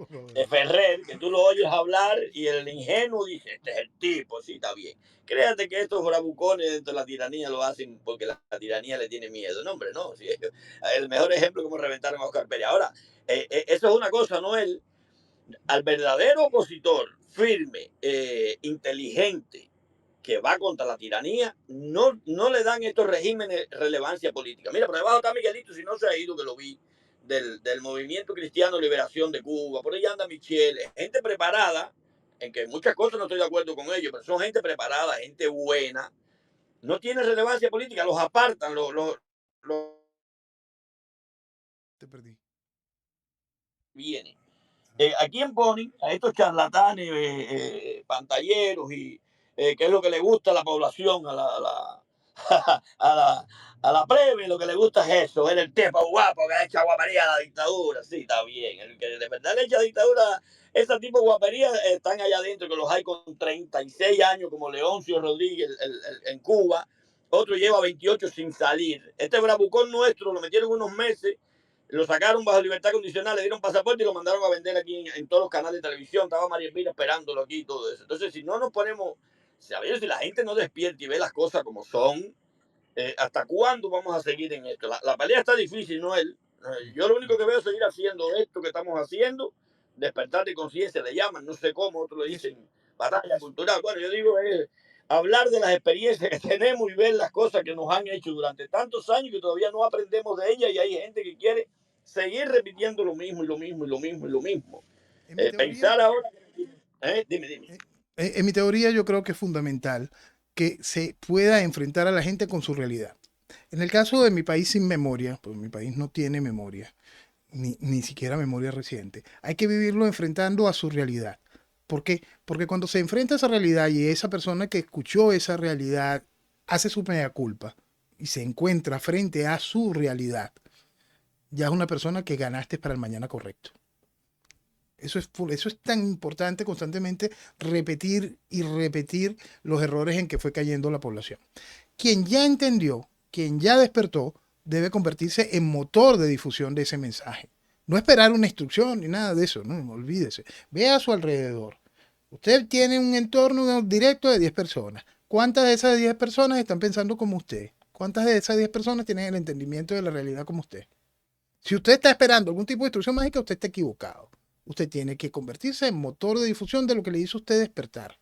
Ferrer, que tú lo oyes hablar y el ingenuo dice, este es el tipo, sí, está bien. Créate que estos bravucones dentro de la tiranía lo hacen porque la tiranía le tiene miedo. No, hombre, no. Sí, el mejor ejemplo es como reventaron a Oscar Pérez. Ahora, eso es una cosa, ¿no? Al verdadero opositor firme, inteligente, que va contra la tiranía, no le dan estos regímenes relevancia política. Mira, por debajo está Miguelito, si no se ha ido, que lo vi, del Movimiento Cristiano Liberación de Cuba. Por ahí anda Michelle, gente preparada, en que muchas cosas no estoy de acuerdo con ellos, pero son gente preparada, gente buena. No tiene relevancia política, los apartan, Te perdí. vienen. ¿A quién ponen? A estos charlatanes, pantalleros y qué es lo que le gusta a la población, a la, a la plebe, lo que le gusta es eso, ver el tipo guapo que echa guapería a la dictadura. Sí, está bien. El que de verdad le echa dictadura, ese tipo de guapería están allá adentro, que los hay con 36 años, como Leoncio Rodríguez en Cuba. Otro lleva 28 sin salir. Este bravucón nuestro lo metieron unos meses, lo sacaron bajo libertad condicional, le dieron pasaporte y lo mandaron a vender aquí en todos los canales de televisión. Estaba María Elvira esperándolo aquí y todo eso. Entonces, si no nos ponemos, si la gente no despierta y ve las cosas como son, ¿hasta cuándo vamos a seguir en esto? La pelea está difícil, ¿no? Yo lo único que veo es seguir haciendo esto que estamos haciendo, despertar de conciencia, le llaman, no sé cómo, otros lo dicen, batalla cultural. Bueno, yo digo, hablar de las experiencias que tenemos y ver las cosas que nos han hecho durante tantos años que todavía no aprendemos de ellas y hay gente que quiere seguir repitiendo lo mismo y lo mismo y lo mismo y lo mismo. En mi teoría, Pensar ahora... Dime. en mi teoría yo creo que es fundamental que se pueda enfrentar a la gente con su realidad. En el caso de mi país sin memoria, pues mi país no tiene memoria, ni siquiera memoria reciente, hay que vivirlo enfrentando a su realidad. ¿Por qué? Porque cuando se enfrenta a esa realidad y esa persona que escuchó esa realidad hace su mea culpa y se encuentra frente a su realidad, ya es una persona que ganaste para el mañana correcto. Eso es tan importante constantemente repetir y repetir los errores en que fue cayendo la población. Quien ya entendió, quien ya despertó, debe convertirse en motor de difusión de ese mensaje. No esperar una instrucción ni nada de eso, no, olvídese. Vea a su alrededor. Usted tiene un entorno directo de 10 personas. ¿Cuántas de esas 10 personas están pensando como usted? ¿Cuántas de esas 10 personas tienen el entendimiento de la realidad como usted? Si usted está esperando algún tipo de instrucción mágica, usted está equivocado. Usted tiene que convertirse en motor de difusión de lo que le hizo a usted despertar.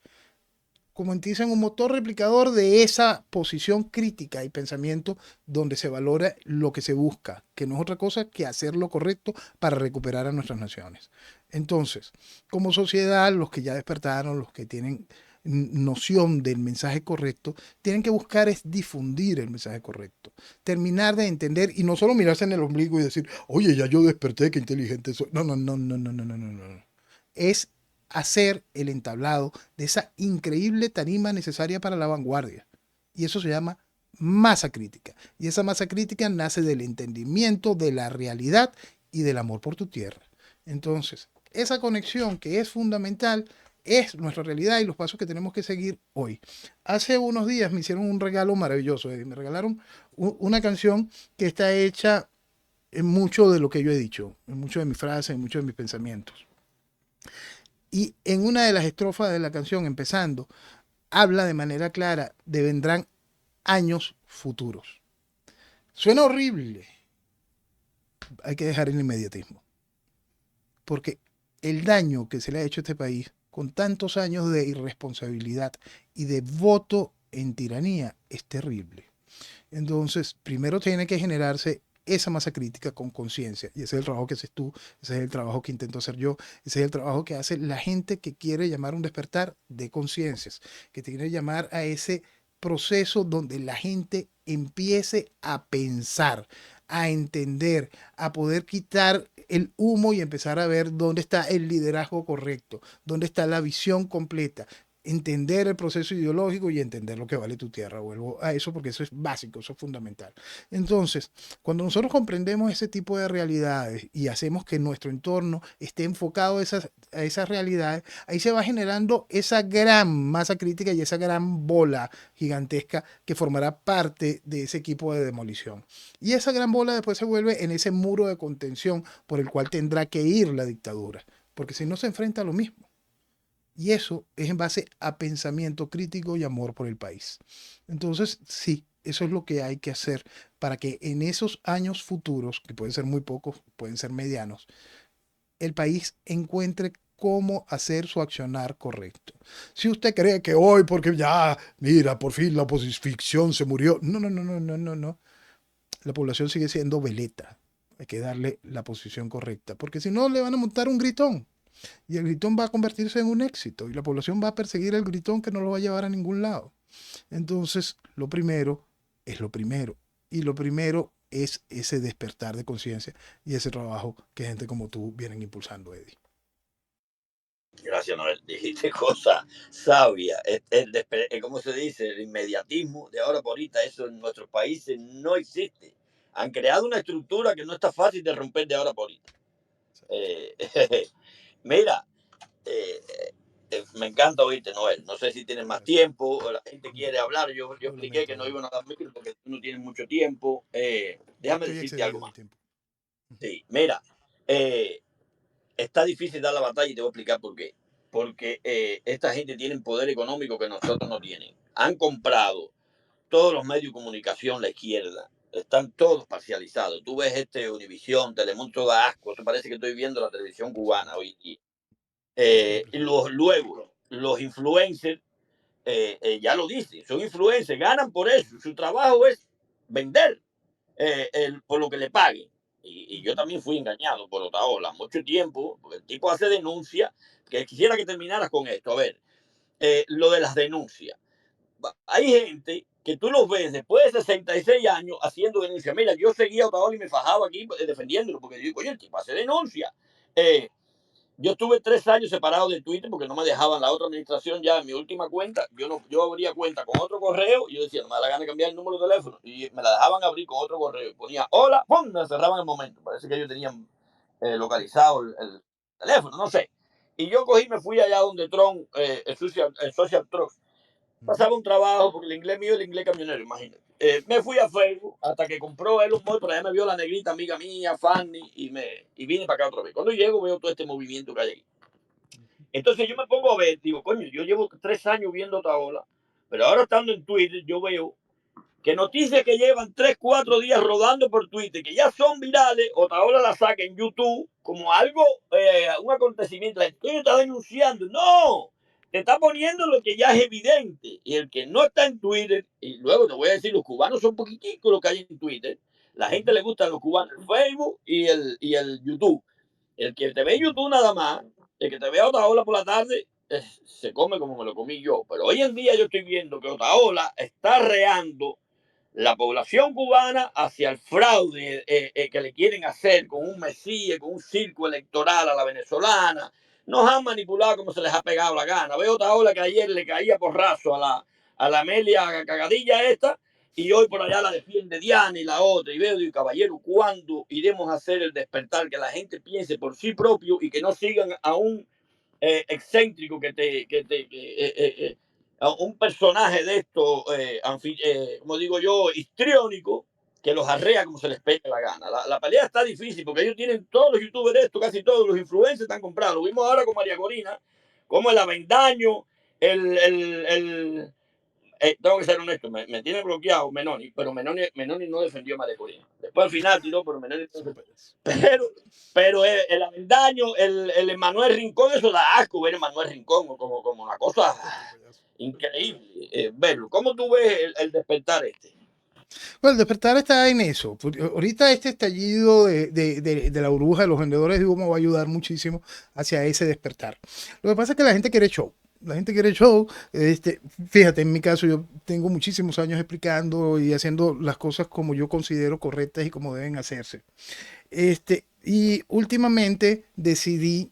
Convertirse en un motor replicador de esa posición crítica y pensamiento donde se valora lo que se busca, que no es otra cosa que hacer lo correcto para recuperar a nuestras naciones. Entonces, como sociedad, los que ya despertaron, los que tienen noción del mensaje correcto, tienen que buscar es difundir el mensaje correcto, terminar de entender y no solo mirarse en el ombligo y decir, oye, ya yo desperté, qué inteligente soy. No. Es hacer el entablado de esa increíble tarima necesaria para la vanguardia. Y eso se llama masa crítica. Y esa masa crítica nace del entendimiento de la realidad y del amor por tu tierra. Entonces, esa conexión que es fundamental es nuestra realidad y los pasos que tenemos que seguir hoy. Hace unos días me hicieron un regalo maravilloso. Me regalaron una canción que está hecha en mucho de lo que yo he dicho, en mucho de mis frases, en mucho de mis pensamientos. Y en una de las estrofas de la canción, empezando, habla de manera clara de vendrán años futuros. Suena horrible. Hay que dejar el inmediatismo. Porque el daño que se le ha hecho a este país con tantos años de irresponsabilidad y de voto en tiranía es terrible. Entonces, primero tiene que generarse esa masa crítica con conciencia. Y ese es el trabajo que haces tú, ese es el trabajo que intento hacer yo, ese es el trabajo que hace la gente que quiere llamar un despertar de conciencias, que quiere llamar a ese proceso donde la gente empiece a pensar, a entender, a poder quitar el humo y empezar a ver dónde está el liderazgo correcto, dónde está la visión completa, entender el proceso ideológico y entender lo que vale tu tierra. Vuelvo a eso porque eso es básico, eso es fundamental. Entonces, cuando nosotros comprendemos ese tipo de realidades y hacemos que nuestro entorno esté enfocado a esas realidades, ahí se va generando esa gran masa crítica y esa gran bola gigantesca que formará parte de ese equipo de demolición. Y esa gran bola después se vuelve en ese muro de contención por el cual tendrá que ir la dictadura, porque si no se enfrenta a lo mismo. Y eso es en base a pensamiento crítico y amor por el país. Entonces, sí, eso es lo que hay que hacer para que en esos años futuros, que pueden ser muy pocos, pueden ser medianos, el país encuentre cómo hacer su accionar correcto. Si usted cree que hoy, porque ya, mira, por fin la ficción se murió. No, no, no, no, no, no, no. La población sigue siendo veleta. Hay que darle la posición correcta, porque si no le van a montar un gritón. Y el gritón va a convertirse en un éxito y la población va a perseguir el gritón que no lo va a llevar a ningún lado. Entonces, lo primero es lo primero. Y lo primero es ese despertar de conciencia y ese trabajo que gente como tú vienen impulsando, Eddie. Gracias, Noel. Dijiste cosa sabia. ¿Cómo se dice? El inmediatismo de ahora por ahorita, eso en nuestros países no existe. Han creado una estructura que no está fácil de romper de ahora por ahorita. Eh, mira, eh, me encanta oírte, Noel. No sé si tienes más tiempo, la gente quiere hablar. Yo expliqué que no iban a dar micro porque tú no tienes mucho tiempo. Déjame decirte algo más. Sí, mira, está difícil dar la batalla y te voy a explicar por qué. Porque esta gente tiene poder económico que nosotros no tienen. Han comprado todos los medios de comunicación, la izquierda. Están todos parcializados. Tú ves Univisión, Telemundo, todo asco. Te parece que estoy viendo la televisión cubana hoy día. Luego, los influencers, ya lo dicen, son influencers, ganan por eso. Su trabajo es vender por lo que le paguen. Y yo también fui engañado por Otaola mucho tiempo, porque el tipo hace denuncia, que quisiera que terminaras con esto. A ver, lo de las denuncias. Hay gente que tú los ves después de 66 años haciendo denuncia. Mira, yo seguía a Otaola y me fajaba aquí defendiéndolo, porque yo digo, oye, el tipo hace denuncia. Yo estuve 3 años separado de Twitter porque no me dejaban la otra administración ya en mi última cuenta. Yo abría cuenta con otro correo y yo decía, no me da la gana de cambiar el número de teléfono. Y me la dejaban abrir con otro correo. Ponía, hola, ¡pum! Me cerraban el momento. Parece que ellos tenían localizado el teléfono, no sé. Y yo cogí, me fui allá donde Tron, el Social Trust. Pasaba un trabajo, porque el inglés mío es el inglés camionero, imagínate. Me fui a Facebook hasta que compró él un mod, por allá me vio la negrita amiga mía, Fanny, y vine para acá otra vez. Cuando llego veo todo este movimiento que hay aquí. Entonces yo me pongo a ver, digo, coño, yo llevo 3 años viendo Otaola, pero ahora estando en Twitter yo veo que noticias que llevan 3, 4 días rodando por Twitter, que ya son virales, Otaola la saca en YouTube como algo, un acontecimiento. La gente está denunciando. No, te está poniendo lo que ya es evidente. Y el que no está en Twitter, y luego te voy a decir, los cubanos son poquiticos los que hay en Twitter. La gente le gusta a los cubanos el Facebook y el YouTube. El que te ve en YouTube nada más, el que te ve a Otaola por la tarde, se come como me lo comí yo. Pero hoy en día yo estoy viendo que Otaola está reando la población cubana hacia el fraude que le quieren hacer con un mesías, con un circo electoral a la venezolana. Nos han manipulado como se les ha pegado la gana. Veo Otaola que ayer le caía porrazo a la Amelia cagadilla esta, y hoy por allá la defiende Diana y la otra. Y veo, digo, caballero, ¿cuándo iremos a hacer el despertar? Que la gente piense por sí propio y que no sigan a un excéntrico a un personaje de esto, como digo yo, histriónico, que los arrea como se les pega la gana. La pelea está difícil porque ellos tienen todos los youtubers de esto, casi todos los influencers están comprados. Lo vimos ahora con María Corina, como el Avendaño, el tengo que ser honesto, me tiene bloqueado Menoni, pero Menoni no defendió a María Corina. Después al final tiró, pero Menoni no defendió. Pero el Avendaño, el Emanuel Rincón, eso da asco ver a Emanuel Rincón como una cosa increíble verlo. ¿Cómo tú ves el despertar este? Bueno, el despertar está en eso. Ahorita este estallido de la burbuja de los vendedores de humo va a ayudar muchísimo hacia ese despertar. Lo que pasa es que la gente quiere show. La gente quiere show. Fíjate, en mi caso yo tengo muchísimos años explicando y haciendo las cosas como yo considero correctas y como deben hacerse. Y últimamente decidí,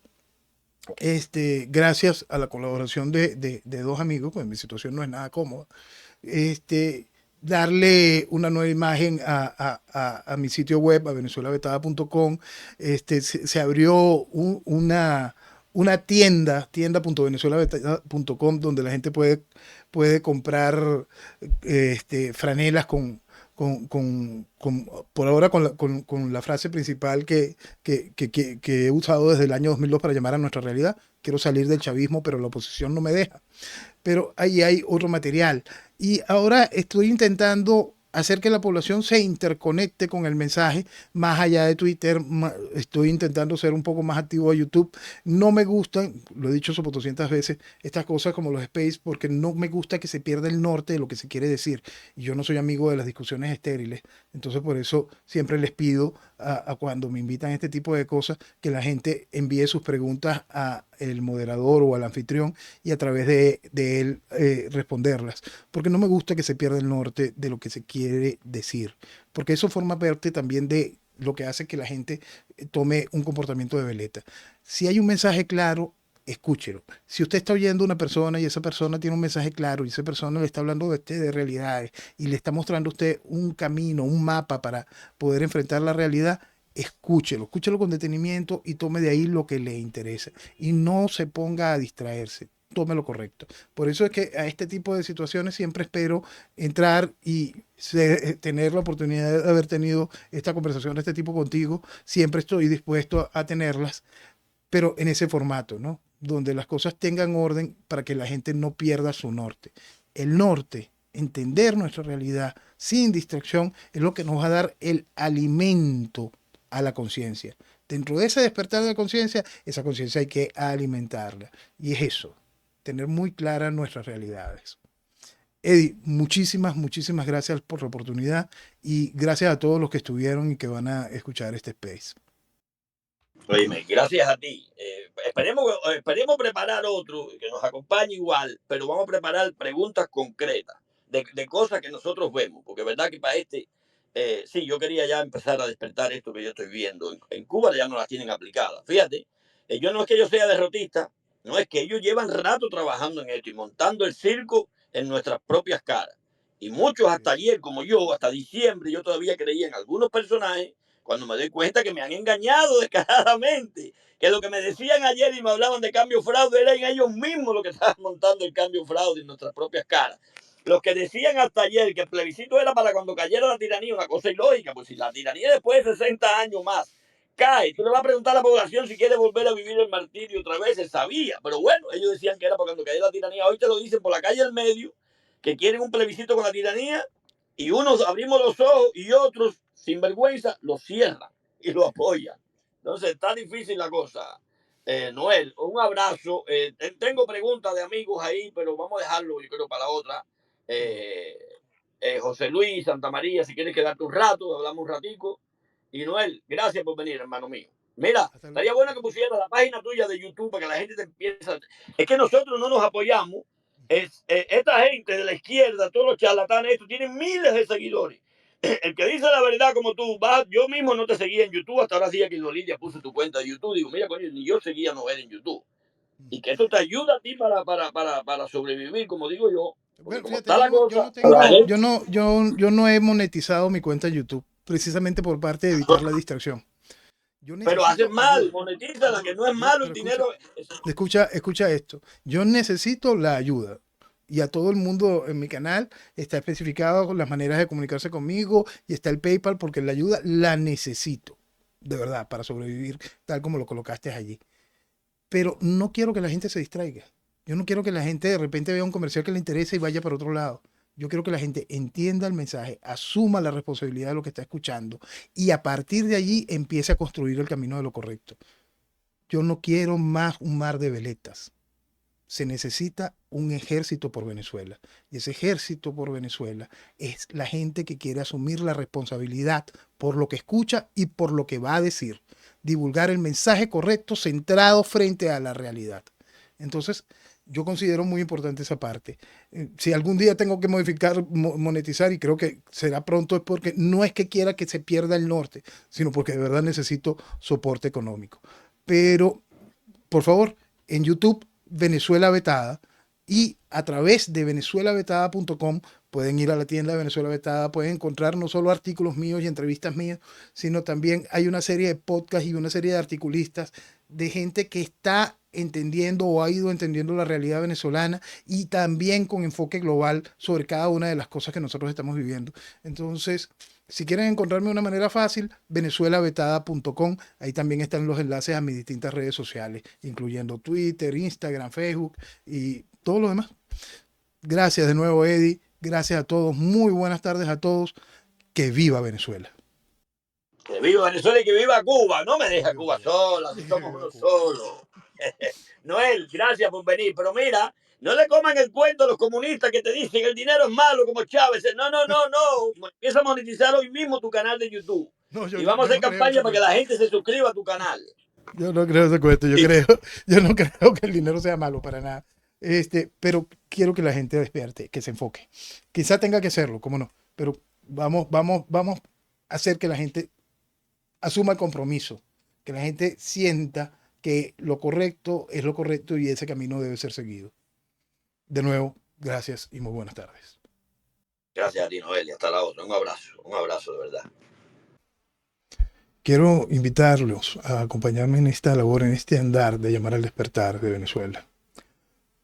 gracias a la colaboración de dos amigos, pues mi situación no es nada cómoda, este, darle una nueva imagen a mi sitio web, a venezuelavetada.com. Se abrió una tienda.venezuelavetada.com, donde la gente puede comprar franelas por ahora con la frase principal que he usado desde el año 2002 para llamar a nuestra realidad. Quiero salir del chavismo, pero la oposición no me deja. Pero ahí hay otro material. Y ahora estoy intentando hacer que la población se interconecte con el mensaje más allá de Twitter. Estoy intentando ser un poco más activo a YouTube. No me gustan, lo he dicho sobre 200 veces, estas cosas como los space, porque no me gusta que se pierda el norte de lo que se quiere decir. Y yo no soy amigo de las discusiones estériles. Entonces por eso siempre les pido a cuando me invitan a este tipo de cosas que la gente envíe sus preguntas a el moderador o al anfitrión y a través de él responderlas, porque no me gusta que se pierda el norte de lo que se quiere decir, porque eso forma parte también de lo que hace que la gente tome un comportamiento de veleta. Si hay un mensaje claro, escúchelo. Si usted está oyendo a una persona y esa persona tiene un mensaje claro y esa persona le está hablando de usted de realidades y le está mostrando a usted un camino, un mapa para poder enfrentar la realidad, escúchelo con detenimiento y tome de ahí lo que le interesa. Y no se ponga a distraerse, tome lo correcto. Por eso es que a este tipo de situaciones siempre espero entrar y tener la oportunidad de haber tenido esta conversación de este tipo contigo. Siempre estoy dispuesto a tenerlas, pero en ese formato, ¿no? Donde las cosas tengan orden para que la gente no pierda su norte. El norte, entender nuestra realidad sin distracción, es lo que nos va a dar el alimento a la conciencia. Dentro de ese despertar de la conciencia, esa conciencia hay que alimentarla. Y es eso, tener muy claras nuestras realidades. Eddie, muchísimas gracias por la oportunidad y gracias a todos los que estuvieron y que van a escuchar este space. Oye, gracias a ti. Esperemos preparar otro que nos acompañe igual, pero vamos a preparar preguntas concretas de cosas que nosotros vemos, porque es verdad que para sí, yo quería ya empezar a despertar esto que yo estoy viendo. En Cuba ya no las tienen aplicadas. Fíjate, yo no es que yo sea derrotista, no es que ellos llevan rato trabajando en esto y montando el circo en nuestras propias caras. Y muchos hasta ayer, como yo, hasta diciembre, yo todavía creía en algunos personajes cuando me doy cuenta que me han engañado descaradamente, que lo que me decían ayer y me hablaban de cambio fraude eran ellos mismos los que estaban montando el cambio fraude en nuestras propias caras. Los que decían hasta ayer que el plebiscito era para cuando cayera la tiranía, una cosa ilógica, pues si la tiranía después de 60 años más cae, tú le vas a preguntar a la población si quiere volver a vivir el martirio otra vez, se sabía, pero bueno, ellos decían que era para cuando cayera la tiranía, hoy te lo dicen por la calle del medio, que quieren un plebiscito con la tiranía, y unos abrimos los ojos y otros, sin vergüenza, lo cierran y lo apoyan. Entonces, está difícil la cosa. Noel, un abrazo. Tengo preguntas de amigos ahí, pero vamos a dejarlo, yo creo, para la otra. Eh, José Luis, Santa María, si quieres quedarte un rato, hablamos un ratico. Y Noel, gracias por venir, hermano mío. Mira, Hasta luego. estaría bueno que pusieras la página tuya de YouTube para que la gente te empiece. Es que nosotros no nos apoyamos. Esta gente de la izquierda, todos los charlatanes, estos tienen miles de seguidores. El que dice la verdad como tú, yo mismo no te seguía en YouTube, hasta ahora sí que Lidia puso tu cuenta de YouTube. Digo, mira, coño, ni yo seguía a Noel en YouTube. Y que esto te ayuda a ti para sobrevivir, como digo yo. Porque Bueno, como fíjate, está la yo no cosa, la tengo, gente, yo no he monetizado mi cuenta de YouTube, precisamente por parte de evitar la distracción. Yo pero hacen necesito mal, ayuda. monetízala, que no es No, malo el pero dinero. escucha esto. Yo necesito la ayuda. Y a todo el mundo en mi canal está especificado con las maneras de comunicarse conmigo y está el PayPal porque la ayuda la necesito, de verdad, para sobrevivir tal como lo colocaste allí. Pero no quiero que la gente se distraiga. Yo no quiero que la gente de repente vea un comercial que le interese y vaya para otro lado. Yo quiero que la gente entienda el mensaje, asuma la responsabilidad de lo que está escuchando y a partir de allí empiece a construir el camino de lo correcto. Yo no quiero más un mar de veletas. Se necesita un ejército por Venezuela. Y ese ejército por Venezuela es la gente que quiere asumir la responsabilidad por lo que escucha y por lo que va a decir. Divulgar el mensaje correcto centrado frente a la realidad. Entonces, yo considero muy importante esa parte. Si algún día tengo que modificar, monetizar, y creo que será pronto, es porque no es que quiera que se pierda el norte, sino porque de verdad necesito soporte económico. Pero, por favor, en YouTube, Venezuela Vetada, y a través de venezuelavetada.com pueden ir a la tienda de Venezuela Vetada, pueden encontrar no solo artículos míos y entrevistas mías, sino también hay una serie de podcasts y una serie de articulistas de gente que está entendiendo o ha ido entendiendo la realidad venezolana y también con enfoque global sobre cada una de las cosas que nosotros estamos viviendo. Entonces, si quieren encontrarme de una manera fácil, venezuelavetada.com, ahí también están los enlaces a mis distintas redes sociales, incluyendo Twitter, Instagram, Facebook y todo lo demás. Gracias de nuevo, Eddie. Gracias a todos. Muy buenas tardes a todos. Que viva Venezuela. Que viva Venezuela y que viva Cuba. No me deja Cuba sola, si somos uno solo. Noel, gracias por venir. Pero mira, no le coman el cuento a los comunistas que te dicen que el dinero es malo como Chávez. No. Empieza a monetizar hoy mismo tu canal de YouTube. No, y vamos a hacer campaña para que la gente se suscriba a tu canal. Yo no creo ese cuento. Yo no creo que el dinero sea malo para nada. Pero quiero que la gente despierte, que se enfoque. Quizá tenga que hacerlo, cómo no. Pero vamos a hacer que la gente asuma el compromiso, que la gente sienta que lo correcto es lo correcto y ese camino debe ser seguido. De nuevo, gracias y muy buenas tardes. Gracias a ti, Noel, y hasta la otra. Un abrazo de verdad. Quiero invitarlos a acompañarme en esta labor, en este andar de llamar al despertar de Venezuela.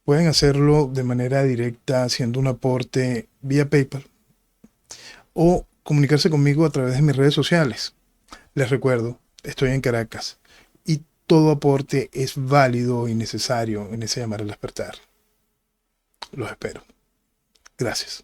Pueden hacerlo de manera directa haciendo un aporte vía PayPal o comunicarse conmigo a través de mis redes sociales. Les recuerdo, estoy en Caracas y todo aporte es válido y necesario en ese llamar al despertar. Los espero. Gracias.